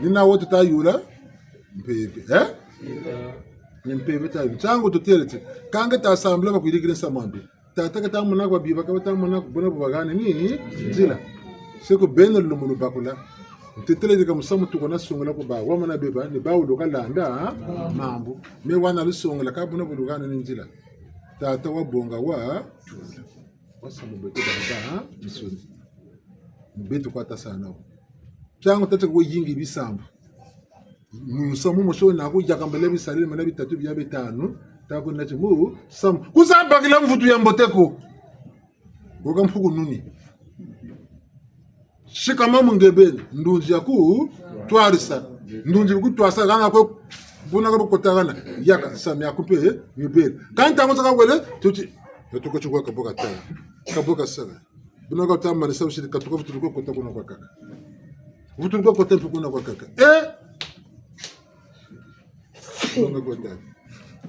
nina wote ta yula mpeve ni mpeve ta chango to telete kanga ta assemble ba kuidigire samambi tata ka tamuna kwa biba ka tamuna bona bagani ni zila seko beno lumulu bakula Ntetele dika musamu tukona songola ko ba wamana beba ni ba udoka landa mambo me wana lusongola kabuna budugana ninjila tata wa bonga wa wasamu beto ba misoni beto kwata sana chango tata ko yingi bisambu musamu mosho na ko jakambele bisale mana bitatu bya betanu tako na chimu sam kusamba kila mvutu ya mboteko goga mfuku nuni shikama mungebele ndunji yaku twarisa ndunji ku twasa gana ko buna ko kotagana yaka samya kupe yebele kanta ngoza kwele tuti tuko chukua kaboka tana kaboka sana buna ko tamma sa ushiri katuko vitu ko kota kuna kwa kaka vitu ko kota kuna kwa kaka buna ko tana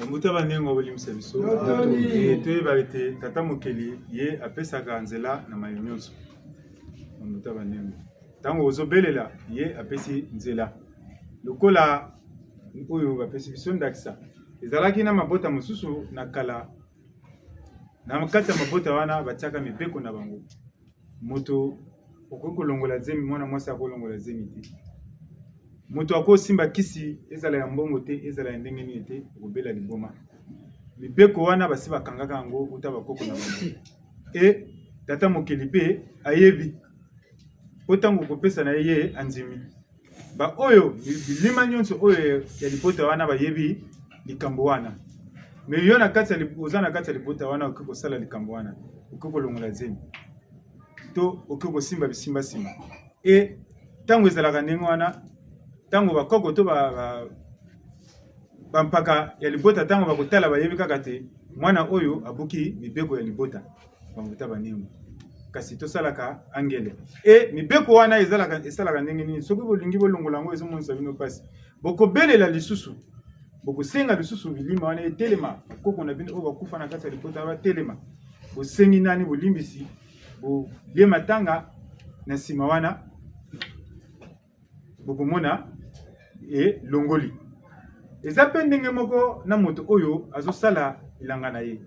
Muta banengo boli msebiso to barite tata mokeli ye apesaka nzela na mayonyoso muta banengo tango ozobelela ye apesi nzela lokola oyo bapesi biso ndakisa ezalaki na mabota mosusu na kala na makata mabota wana batiaka mibeko na bango moto okokolongola zemi mwana mwasi akolongola zemi te moto akosimba kisi ezala ya mbongo te ezala ya ndenge nini te okobela liboma mibeko wana basi bakangaka yango uta bakoko na bango tata mokeli mpe ayebi otango kopesa na ye anzimi ba oyo bilima nyonso oyo ya libota wana bayebi likambo wana me yo na kati oza na kati ya libota wana okoki kosala likambo wana okoki kolongola zemi to okoki kosimba bisimbasimba ntango ezalaka ndenge wana tango bakoko to bampaka ya libota tango bakotala bayebi kaka te mwana oyo abuki mibeko ya libota banguta banengo kasi tosalaka angele mibeko wana esalaka ndenge nini soki bolingi bolongola yango ezomonisa bino mpasi bokobelela lisusu bokosenga lisusu bilima wana etelema bakoko na bino oyo bakufa na kati ya libota batelema bosengi nani bolimbisi boliema tanga na nsima wana bokomona longoli eza pe ndenge moko na moto oyo azosala bilanga na ye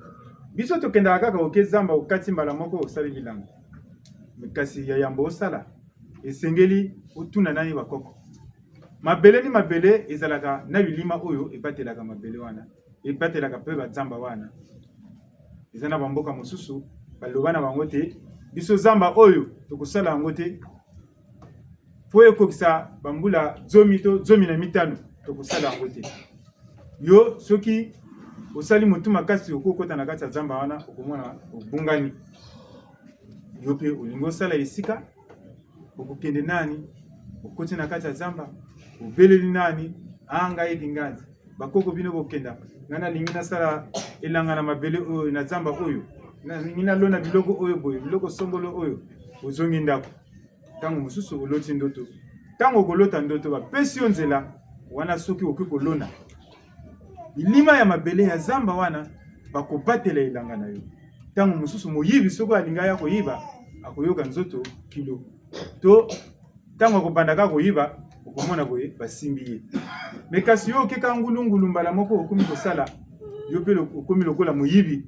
biso tokendaka kaka oke zamba okati mbala moko osali bilanga kasi ya yambo osala esengeli otuna nani bakoko mabele ni mabele ezalaka na bilima oyo ebatelaka mabele wana ebatelaka pe bazamba wana eza na bamboka mosusu baloba na bango te biso zamba oyo tokosala yango te po ekokisa bambula zomi to zomi na mitano tokosala yango te yo soki osali motu makasi okokota na kati ya zamba wana okomona obungani yo pe olingi osala esika okokende nani okoti na kati ya zamba obeleli nani anga ekingazi bakoko bino bokenda ngana lingi nasala elanga na mabele oyo na zamba oyo lingi nalona biloko oyo boyo biloko songolo oyo ozongi ndako tango mosusu oloti ndoto tango kolota ndoto bapesi yo nzela wana soki okoki kolona bilima ya mabele ya zamba wana bakobatela elanga na yo tango mosusu moyibi soki alinga ya koyiba akoyoka nzoto kilo to tango akobandaka koyiba okomona boye basimbi ye me kasi yo okeka ngulungulu mbala moko okomi kosala yo mpe okomi lokola moyibi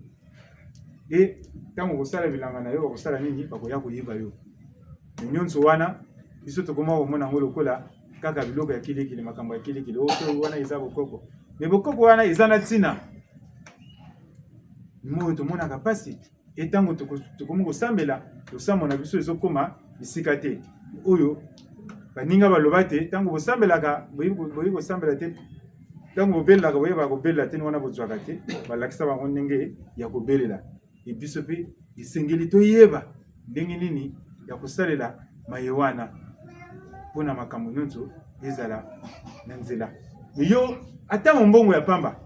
tango kosala bilanga na yo bakosala nini bakoya koyiba yo nyonso wana biso tokoma komona ngo lokola kaka biloko ya kilikili makambo ya kilikili oyo wana eza bokoko me bokoko wana eza na ntina moyo tomonaka mpasi etango tokomi kosambela losambo na biso ezokoma bisika te oyo baninga baloba te tango bosambelaka boyi kosambela te tango bobelelaka boyebaka kobelela te wana bozwaka te balakisa bango ndenge ya kobelela ebiso mpe esengeli toyeba ndenge nini ya kosalela maye wana mpona makambo nyonso ezala na nzela yo ata mombongo ya pamba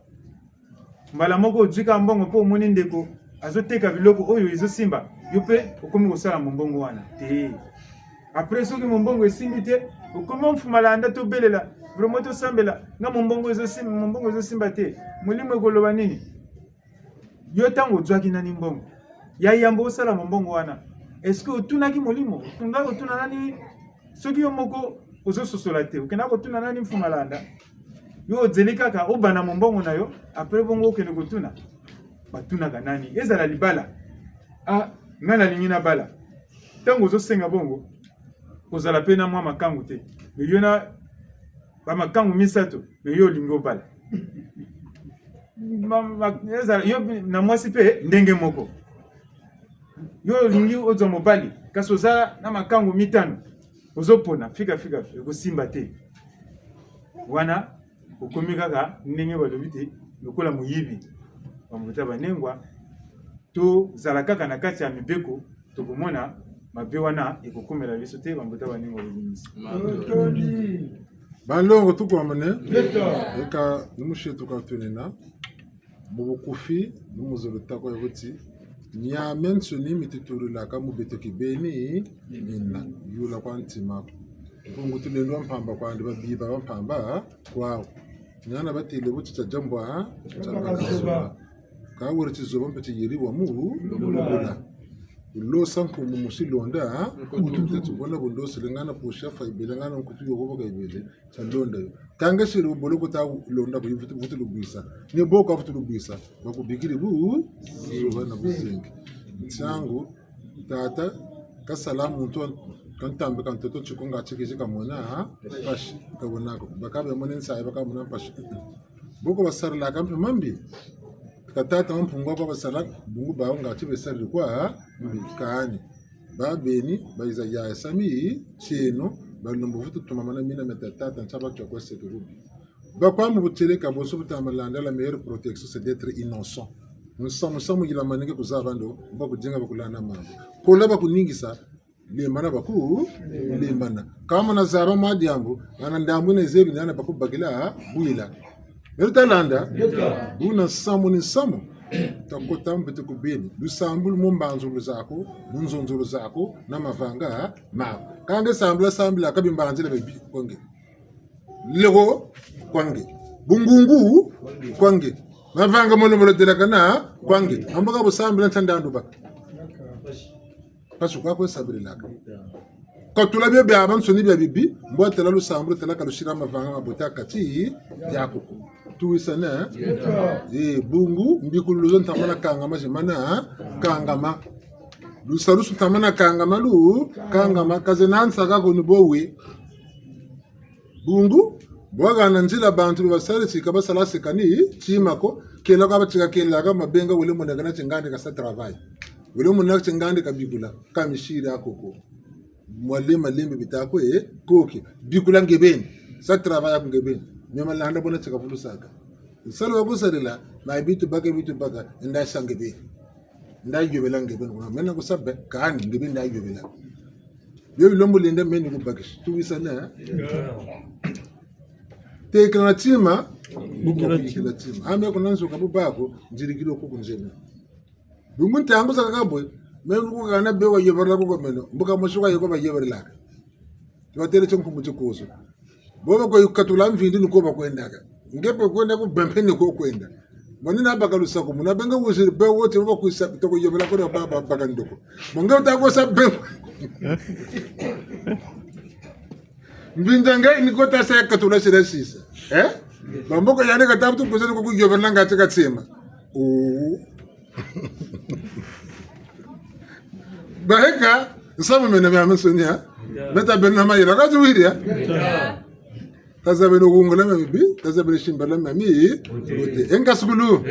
mbala moko ozwika mbongo mpo omoni ndeko azoteka biloko oyo ezosimba yo mpe okomi kosala mombongo wana te apres soki mombongo esimbi te okomi omfumalanda tobelela vraimen tosambela nga mombongo ezosimba te molimo ekoloba nini yo ntango ozwaki nani mbongo ya yambo osala mombongo wana eske otunaki molimo otungaki otuna nani soki yo moko ozososola te okendaka kotuna nani mfumalanda yo ozeli kaka obanda mombongo na yo apres bongo okende kotuna batunaka nani ezala libala nga nalingi na bala ntango ozosenga bongo kozala pe na mwa makangu te me yo na bamakangu misato me yo olingi obala yo na mwasi mpe ndenge moko yo olingi ozwa mobali kasi oza na makangu mitano ozopona fika ekosimba te wana okomi kaka ndenge balobi te lokola moyibi bambuta banengwa tozala kaka na kati ya mibeko tokomona mabe wana ekokomela biso te bambuta banengwa bobimisi balongo tukwamane eka numushe tukatunena mubukufi numuzolo tako yabuti nyamen suni mititulula ka mubetoki beni nina yula kwa ntima kungu tulendwa mpamba kwa ndi babiba bampamba kwao nyana batile buti tajambwa chakazwa ka wuri chizoba mpeti yiri wa mu lula lo sanku musilonda utute tubona bondo silengana posha fa ibelengana nkutu yogoba ka ibele chandonda kanga shiri bolo kuta londa ko yivutu vutu lubisa ni boka vutu lubisa bakubikiri bu zoba na busengi tsangu tata kasalamu nto kantambe kantoto chikonga chikije kamona pashi kabonako bakabe monensa bakamona pashi boko basarla kampe mambi katata mpungwa kwa basala bungu bawo ngati besarri kwa mbikani babeni baiza ya sami cheno balombo vutu tumamana mina metatata nchaba kwa sekuru bakwamu buteleka boso butamalanda la meilleure protection c'est d'être innocent nous sommes yila manenge kuzabando bakujinga bakulana mambo kola bakuningisa lemana baku lemana kama na zaba madi yangu ana ndambu nezebi nana bakubagila buila Merutalanda, buna samu ni samu. Takota mbete kubeni. Lusambul mumbanzulu zako, munzonzulu zako, na mavanga ma. Kange sambla kabimbalanzile bebi kwange. Lego kwange. Bungungu kwange. Mavanga mono delakana kwange. Ambaga bo sambla ntandando ba. Pasu kwa kwa sabri laka. Katula bebe abansoni bya bibi, mbwa tela lusambula tela kalushira mavanga mabota kati yako. Tuisana bungu mbikuluzo ntamana kangama jemana kangama lusarusu ntamana kangama lu kangama kazenansa kako nibowe bungu bwaga nanjila bantu basale sikaba sala sekani chimako kela ka batika kela ka mabenga wele monagana chingande ka sa travail wele monagana chingande ka bigula ka mishira akoko mwalema lembe bitako koki bigula ngebeni sa travail ko ngebeni nyama landa bona chaka fulu saka salo wakusarila na bitu baka nda sangebe nda yobela ngebe ngona mena ko sabbe kan ngebe nda yobela yo lombo lenda meni ko bakish tu wisana te kana tima bukila tima ame ko nanso ka bubako njirikilo ko kunjena bungun tangu saka kabwe menu ko kana be wa yobela ko meno mbuka mushuka yoko ba yobela tuwatere chonku mutukozo boba ko yukatula mvindi nuko bakwendaka ngepe kwenda ku bempeni ko kwenda monina bakalusa ko muna benga wuziri be wote boba ku sa to ko yobela ko baba bakandoko monga ta ko sa ben mbindanga ni ko ta sa katula sira sisa bamboko yane ka tabtu ko ko yobela ngati ka tsema baheka samu mena mama sonia meta benna mayira ka zuwiria Tazabe no gungola mabibi, tazabe shimbala mami, ote. Engasugulu.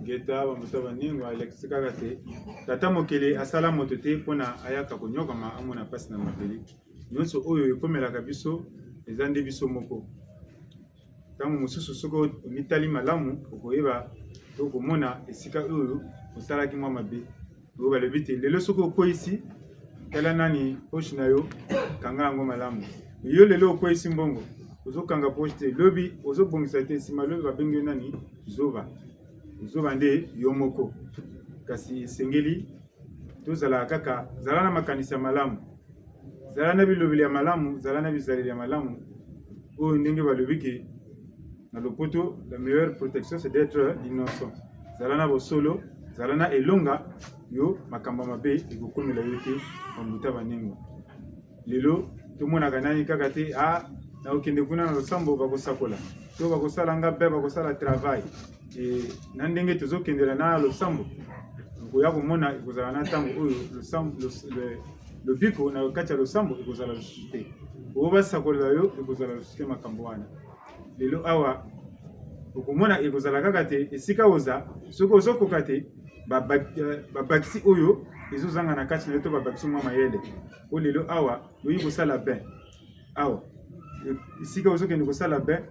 Geta bamutaba ningo Alex Kagate. Tata mokele asala motote pona ayaka konyokama amona pasi na mabeli. Nyonso oyo ekomelaka biso ezande biso moko. Tango mususu soko mitali malamu okoyeba tokomona esika oyo osalaki mwa mabe. Oyo balebite lelo soko koisi kala nani poche na yo kanga ngo malamu. Yo lelo koisi mbongo ozokanga poste lobi ozobongisa te sima lobi babengi nani zoba nde yo moko kasi sengeli tozala kaka zala na makanisa malamu zala na bilobeli ya malamu zala na bizaleli ya malamu oyo ndenge balobi ke na lopoto la meilleure protection c'est d'être innocent zala na bosolo zala na elonga yo makamba mabe ekokomela yo te bamuta banengo lelo tomonaka nani kaka te na okende kuna na losambo bakosakola to bakosala nga be bakosala travail na ndenge tozokendela na losambo koya komona ekozala na ntango oyo lobiko na kati ya losambo ekozala lisusu te oyo basakolela yo ekozala lisusu te makambo wana lelo awa okomona ekozala kaka te esika oza soki ozokoka te babakisi oyo ezozanga na kati na yo to babakisi mwa mayele oyo lelo awa oyi kosala bain awa esika ozokende kosala bain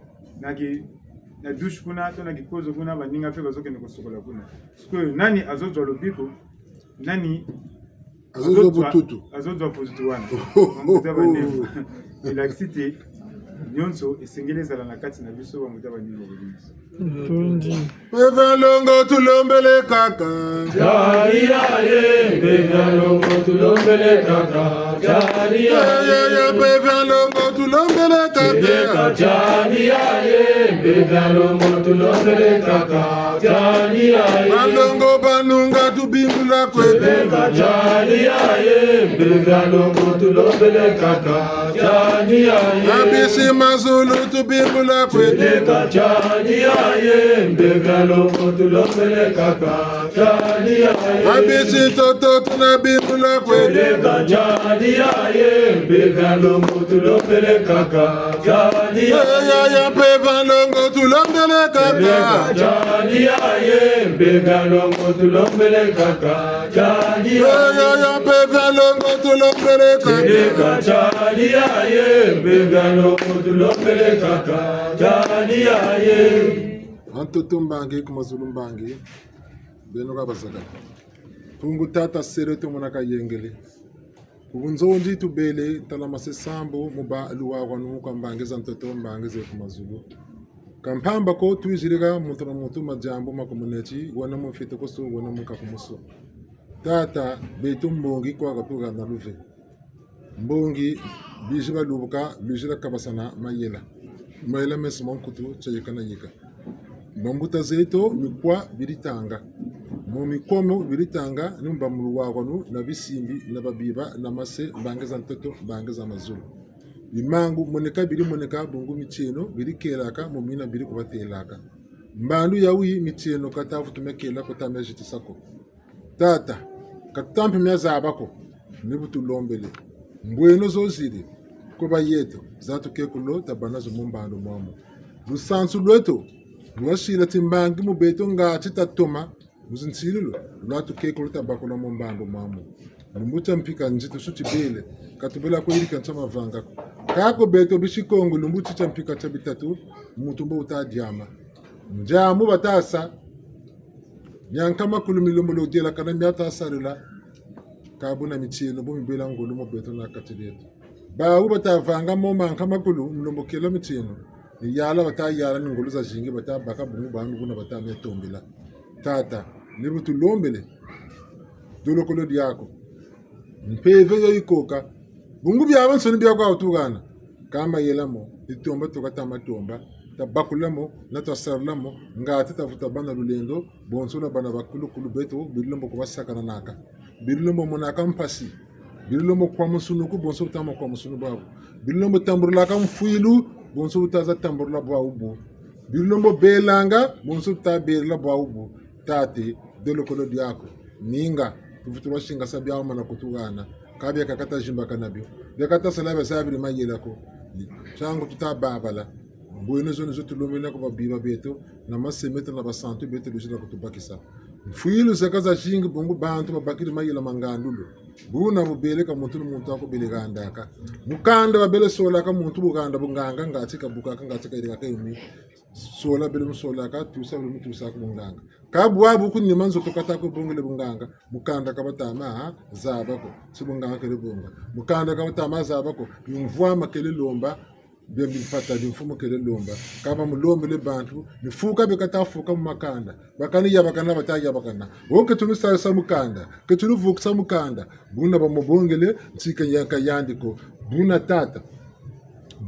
na douche kuna to na kikozo kuna baninga mpe bazokende kosokola kuna sikoyo nani azozwa lobiko nani azozwa bututu wana elakisi te nyonso esengeli ezala na kati na biso bamuta baninga bolinzi Bevalongo tulombele kaka Bevalongo tulombele kaka Bevalongo tulombele kaka Bevalongo tulombele kaka Malongo banunga tubimbula kwede Bevalongo tulombele kaka Abisi mazulu tubimbula kwede Bevalongo tulombele kaka Abisi toto tunabimbula kwede Bevalongo tulombele kaka Bevalongo tulombele kaka Bevalongo tulombele kaka Bevalongo tulombele kaka Bevalongo tulombele kaka Antoto mbangi kumazulu mbangi beno kabazaga kungu tata sere to monaka yengele kunzonji tubele talamase sambo muba luwa kwanu kwambangi zantoto mbangi ze kumazulu kampamba ko tuijirika muntu na muntu majambo makomuneti wana mufite ko so wana mukakumuso tata beto mbongi kwa katuga na luve mbongi bijiba lubuka bijira kabasana mayela mesmo kutu chayikana yika Bambuta zeto mikwa biritanga mu mikomo biritanga numba mu ruwagonu na bisimbi na babiba na mase bangeza ntoto bangeza mazulu bimangu moneka biri moneka bungu micheno birikelaka mu mina biri kubatelaka mbandu yawi micheno katafu tumekela kotameje sako tata katampe myazabako nibutulombele mbweno zoziri kuba yeto zato kekulo tabanazo mumbando mwamo lusansu lweto Nwashila timbangi mubeto ngati tatoma muzinsililo lwatu keko lutabako na mumbando mamu lumbucha mpika njito sutibele katubela ko iri kancha mavanga kako beto bishikongo lumbucha champika cha bitatu mutumbo utadiama njamu batasa nyankama kulumilombo lodela kana miata sarila kabuna michino bumibela ngolo mo beto na katileto ba ubatavanga mo mankama kulu mlombo kelo michino yala bata yala ngolo za jingi bata baka bungu bangu kuna bata metombela tata nibutu lombele dolo kolo diako mpeve yo ikoka bungu bya soni bya kwa utugana kama yelamo itomba tokata matomba tabakulamo na tasarlamo ngati tafuta bana lulendo bonsona bana bakulu kulu beto bilombo ko basakana naka bilombo monaka mpasi bilombo kwa musunuku bonso tama kwa musunu babu bilombo tamburla kam fuilu bonso utaza tamburla babu bilombo belanga bonso ta bela babu tate dolo kolo diako ninga tufutura shinga sabya mana kutugana kabya kakata jimba kanabyo bekata salabe sabiri mayelako changu tutababala Bueno zone zote lumina kwa biba beto na masemeta na basantu beto lujira kutubakisa mfuilu sakaza shingi bongo bantu babakiri mayela mangandulo buna bubele ka muntu muntu ako belegandaka mukanda babele sola ka muntu buganda bunganga ngati ka bukaka ngati ka irika kayumi sola bele musola ka tusa bele mutusa ko bunganga ka bwabu kunni manzo tokata ko bongele bunganga mukanda ka batama zabako sibunganga kele bunga mukanda ka batama zabako yumvwa makele lomba bien bilfata di mfumo kele lomba kama mulombe le bantu nifuka bekata fuka mumakanda bakani ya bakana bataja bakana woke tumisa sa mukanda ke tuluvuksa mukanda buna bamubongele ntsika yanka yandiko buna tata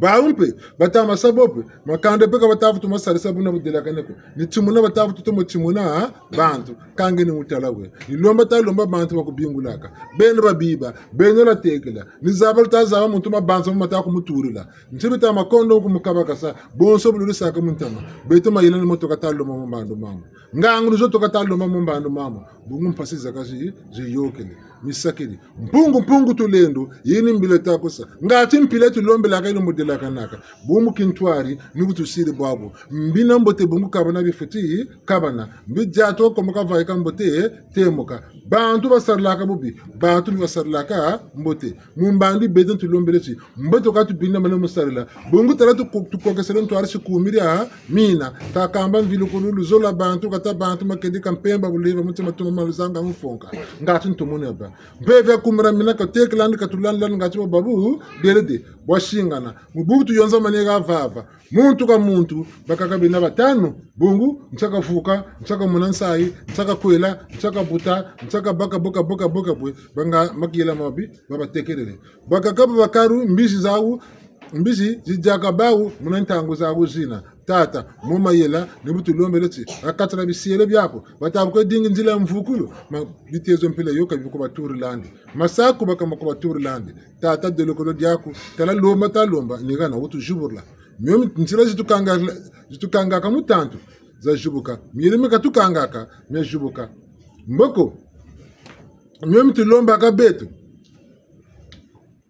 baumpe batama sabope makanda peka batafu tumasarisa buna budela kaneko ni timuna batafu tutomo timuna bantu kange ni utalawe ni lomba ta lomba bantu bakubingulaka bene babiba bene la tekela ni zabal ta zaba muntu mabantu mata ku muturila ntibita makondo ku mukabaka sa bonso bulu saka muntama beto mayela ni moto katalo mama mbando mama ngangu zo to katalo mama mbando mama bungu mpasiza kazi ziyokele misakili mpungu tulendo yini mbile takosa ngati mpile tulombe la kailo modela kanaka bomu kintwari nugu tusiri bwabo mbina mbote bungu kabana bifeti kabana mbijato komoka vaika mbote temoka bantu basarlaka bubi bantu basarlaka mbote mumbandi beden tulombele ci mboto ka tubina mane musarla bungu tara tukokesele ntwari shikumiria mina takamba mvilo kululu zola bantu kata bantu makedi kampemba buleva mutima tuma maluzanga mfonka ngati ntomone ba mbeve kumra mina ka teklandi katulanda ngati babu derede washingana mubutu yonza manega vava muntu ka muntu bakakabina batano bungu mchaka fuka mchaka munansai mchaka kwela mchaka buta mchaka baka boka bwe banga makiyela mabi baba tekelele bakakaba bakaru mbizi zijaka bawu munantango zawu zina tata muma yela nibutu lombeleti akatra bisiele byako batabko dingi nzila mvukulu ma bitezo mpela yoka biko baturi landi masaku bakama ko baturi landi tata de lokolo diako tala lomba talomba nigana utu juburla mimi nzila zitukanga kamu tantu za jubuka mirime katukanga me jubuka mboko mimi tulomba ka betu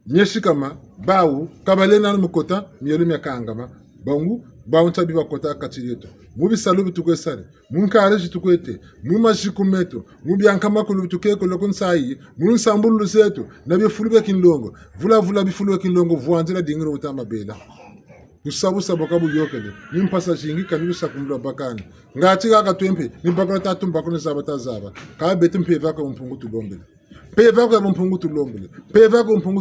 nyeshikama bawu kabalena mukota mirime kangama bangu baunta biba kota katireto mubi salubi tukwesare munkare jitukwete mumashikumeto mubi ankama kulu tukeko lokon sai mun sambulu seto nabe fulube kinlongo vula bifulube kinlongo vuanzira dingiro utama bela kusabu sabokabu yokele nimpasa jingi kanibu sakumula bakani ngati kaka twempe nimbakona tatu mbakona zaba ka betu mpeva ka mpungu tulombele peva ka mpungu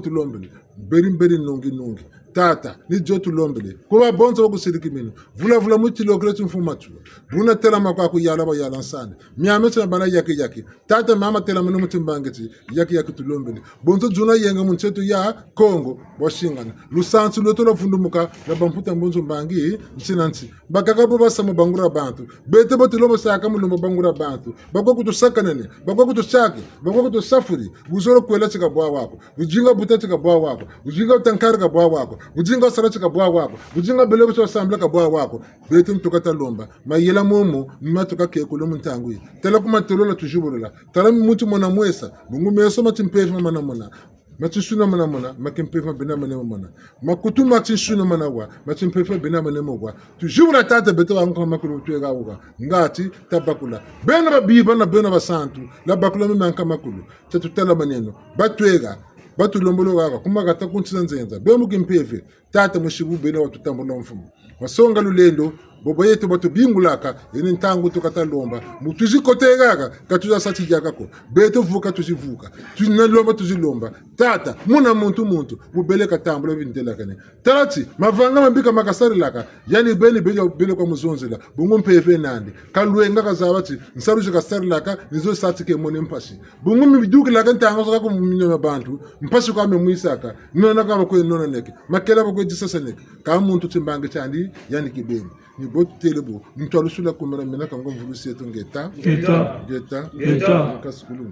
tulombele beri nongi tata ni jotu lombele kuba bonzo wa kusiriki minu vula muti lokretu mfumatu buna tela makwa ku yala ba yala nsane miameto na bana yaki tata mama tela minu mutimbangeti yaki tulombele bonzo juna yenga munchetu ya Kongo boshingana lusansu lotola fundumuka na bamputa mbonzo mbangi nchinansi bakaka bo basama bangura bantu bete bote lomo saka mulumba bangura bantu bakwa kutusakanene bakwa kutushaki bakwa kutusafuri buzoro kwela chika bwa wako ujinga buta chika bwa wako ujinga utankari ka bwa wako ujinga sarachi ka bwa wako ujinga belebo cho sambla ka bwa wako bete mtukata lomba mayela momo mmatuka kekulo muntangui tela kuma tolola tujubula tala mutu mona mwesa bungu meso matimpefu mana mona matishuna mana mona makimpefu bina mane mona makutu matishuna mana wa matimpefu bina mane mwa tujubula tata bete wangu makulu tuega uga ngati tabakula bena babiba na bena basantu la bakula manka makulu tatutala maneno batwega batulombolo waka kumagata kuntsina nzenza bemuke mpeve tata mushibu bena watutambola mfumo wasonga lulendo bobo yetu batu bingulaka yini ntangu tukatalomba mutuzikotegaka katuza sati jakako beto vuka tuzivuka tunalomba tuzilomba tata muna muntu mubeleka tambula bintelakane tati mavanga mambika makasari laka yani bele kwa muzonzela bungu mpeve nandi kalwenga kazabati nsaruji kasari laka nizo sati ke mone mpashi bungu mibiduki laka ntango saka kuminyoma bantu mpashi kwa memuisaka nona kama kwe nona neke makela bakwe jisasa neke kama muntu timbange chandi yani kibeni ni botu telebo mtwalu sula kumera mena kango mvulusi yetu ngeta kasukulu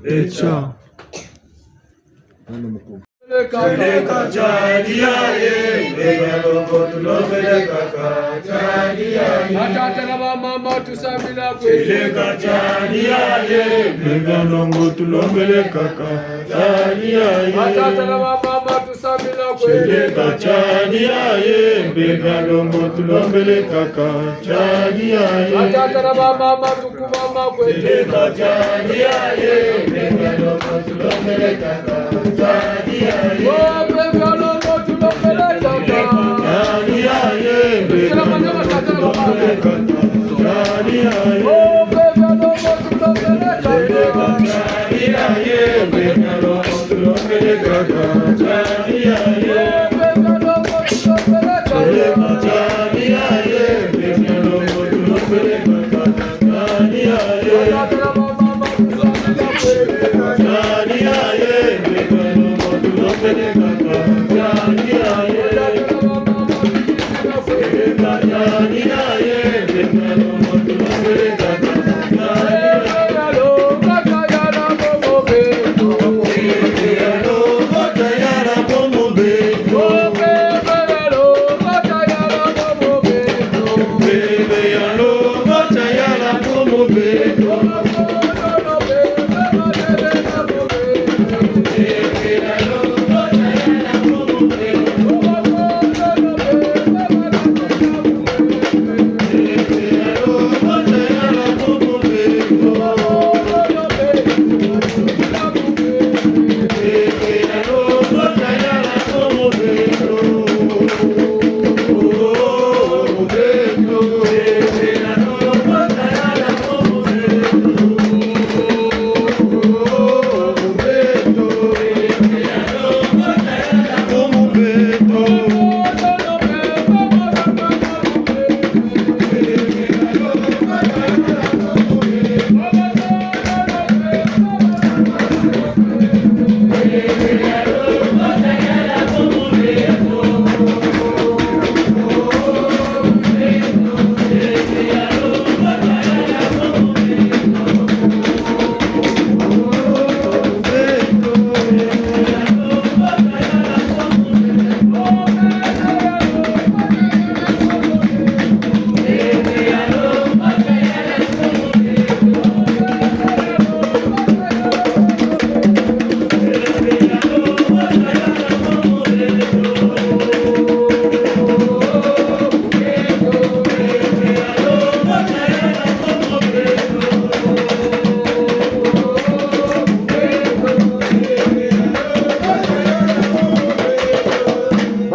nana mko Peleka chadia ye Peleka tulopeleka chadia ye Matata na mama tusamila Peleka chadia ye Peleka tulopeleka chadia ye Matata na mama tusamila Peleka chadia ye Peleka tulopeleka chadia ye Matata na mama tukumama Peleka chadia ye Peleka tulopeleka chadia ye Oh, baby, I love what you love,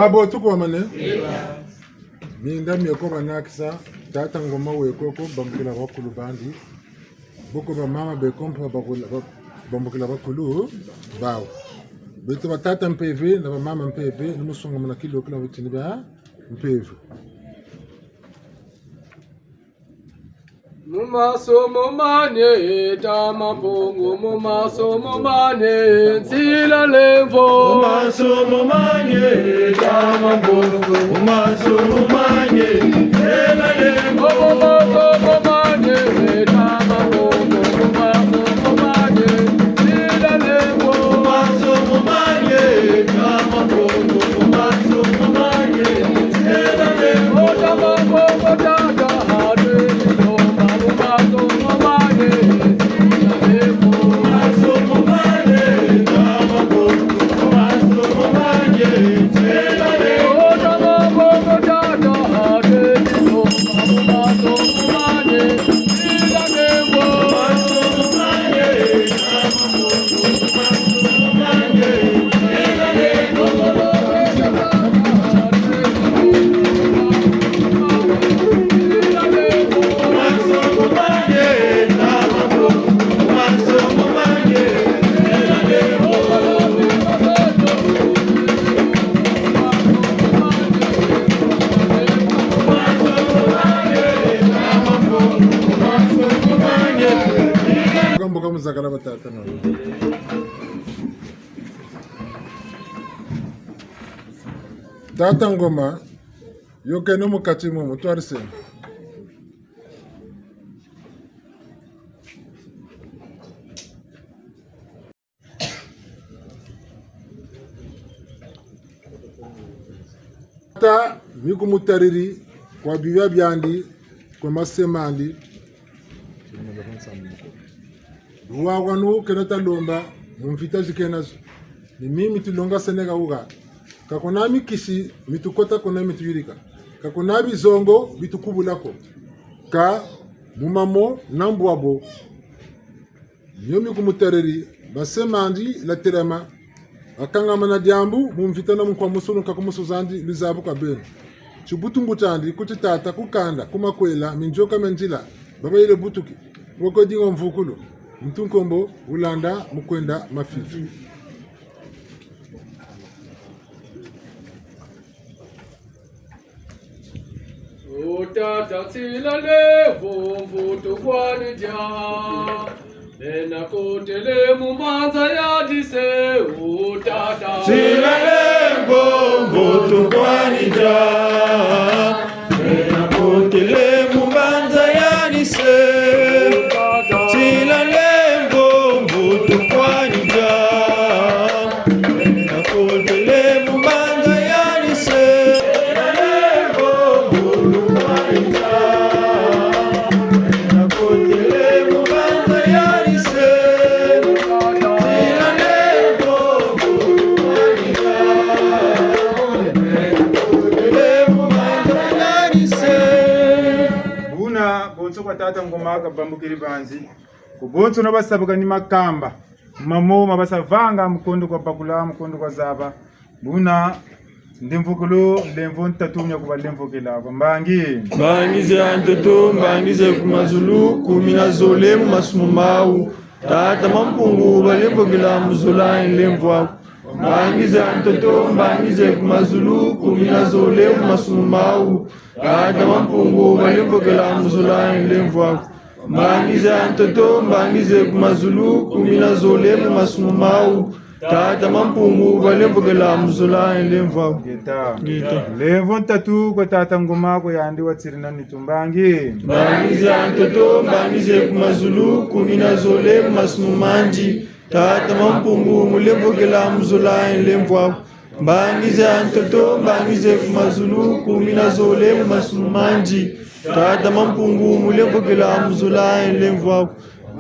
babo tuko mane minda mioko banakisa tata ngoma wekoko bambukila bakulu bandi boko ba mama be kompa bambukila bakulu bawo beto batata mpv na ba mama mpv numusonga mana kilo kila witini ba mpv Mumasomo mane tamapungu mumasomo mane nsila lemvo Mumasomo manye tamapungu mumasomo manye nsila lemvo mumasomo mane tamapungu mumasomo mane nsila lemvo mumasomo manye tamapungu mumasomo manye nsila lemvo tamapungu tata hade Zakala batata no. Tata ngoma yoke no mukati mo mutwarise. Ta miku mutariri kwa bibia byandi kwa masemandi Ruwagwanu kenata lomba mumfita zikenazo ni mimi tulonga senega uga kakonami kisi mitukota kona mituyirika kakonabi zongo bitukubulako ka mumamo nambwabo nyomi kumutereri basemandi la terema akanga mana diambu mumfita na mukwa musunu kakumusuzandi lizabu kabeni chubutu mbutandi kutitata kukanda kumakwela minjoka menjila baba ile butuki woko dingo mvukulu Mtunkombo ulanda mukwenda mafifi. Utata silale vumvutu kwani jaha Nena kotele mumanza ya dise utata silale vumvutu kwani jaha Nena kotele mumanza ya dise tata ngoma ka bambukiri banzi kubonso no basabuka ni makamba mamo mabasavanga mkondo kwa bakula mkondo kwa zaba buna ndimvukulo lemvo ntatunya kuba lemvokela mbangi bangize antoto bangize kumazulu kumina zole masumau tata mampungu balemvokela muzula lemvo bangize antoto bangize kumazulu kumina zole masumau tata mampungu balemvokela muzula lemvo bangize antoto bangize kumazulu kumina zole masumau tata mampungu balemvokela muzula lemvo gita lemvo ntatu kwa tata ngoma ko yandi watsirina nitumbangi bangize antoto bangize kumazulu kumina zole masumumanji tata mampungu mulemvokela muzula lemvo bangize antoto bangize kumazulu kumina zole masumumanji tata mampungu mulemvokela muzula lemvo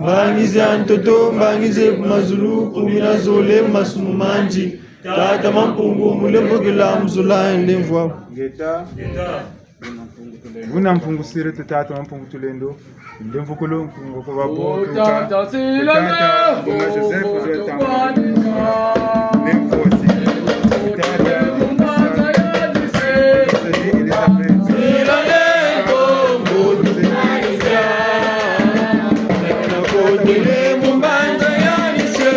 bangize antoto bangize kumazulu kumina zole masumumanji tata mampungu mulemvokela muzula lemvo geta Buna mpungu sire tata mampungu tulendo lemvokolo mpungu kwa babo tata silale Joseph kotele mumbanza yanise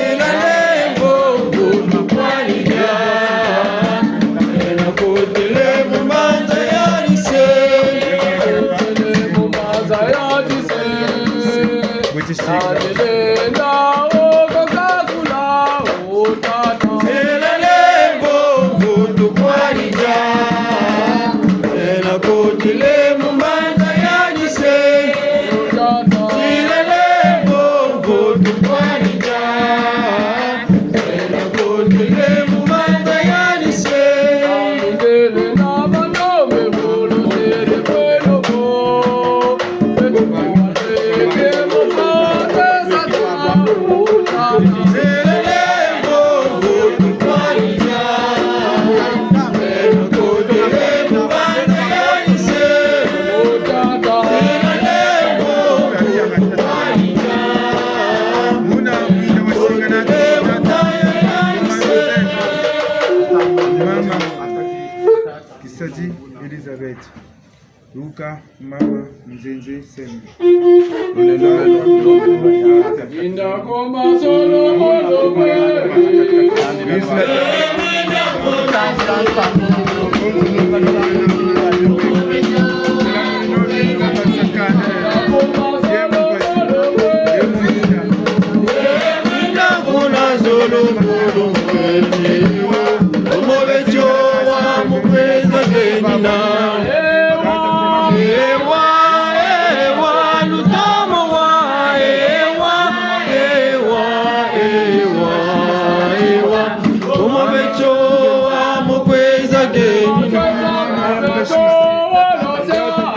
ilale bongo kwanja ena kotele mumbanza yanise Mumaza ya dise Adelenda okakakula otata ilale bongo kwanja ena kotele mumbanza yanise ilale bongo kwanja ena kotele mumbanza yanise Ndele na banome bolo sere kwelo bo Eke mumaza sata otata Mama Kisaji Elizabeth Luka Mama Mzenze Sembe Inda komba solo molo kweli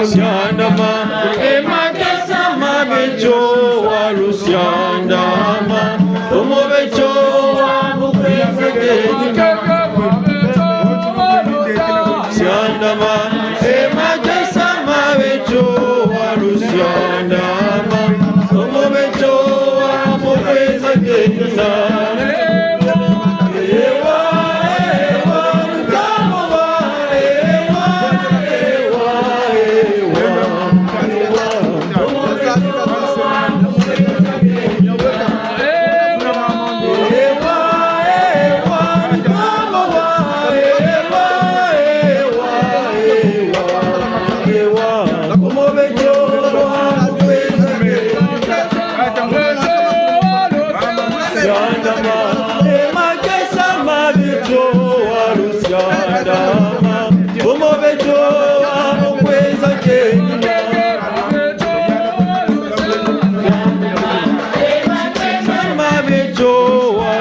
Siandama, emakesa mabecho walusiandama, omobecho wamukweza genina. Siandama, emakesa mabecho walusiandama, omobecho wamukweza genina.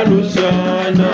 Luciana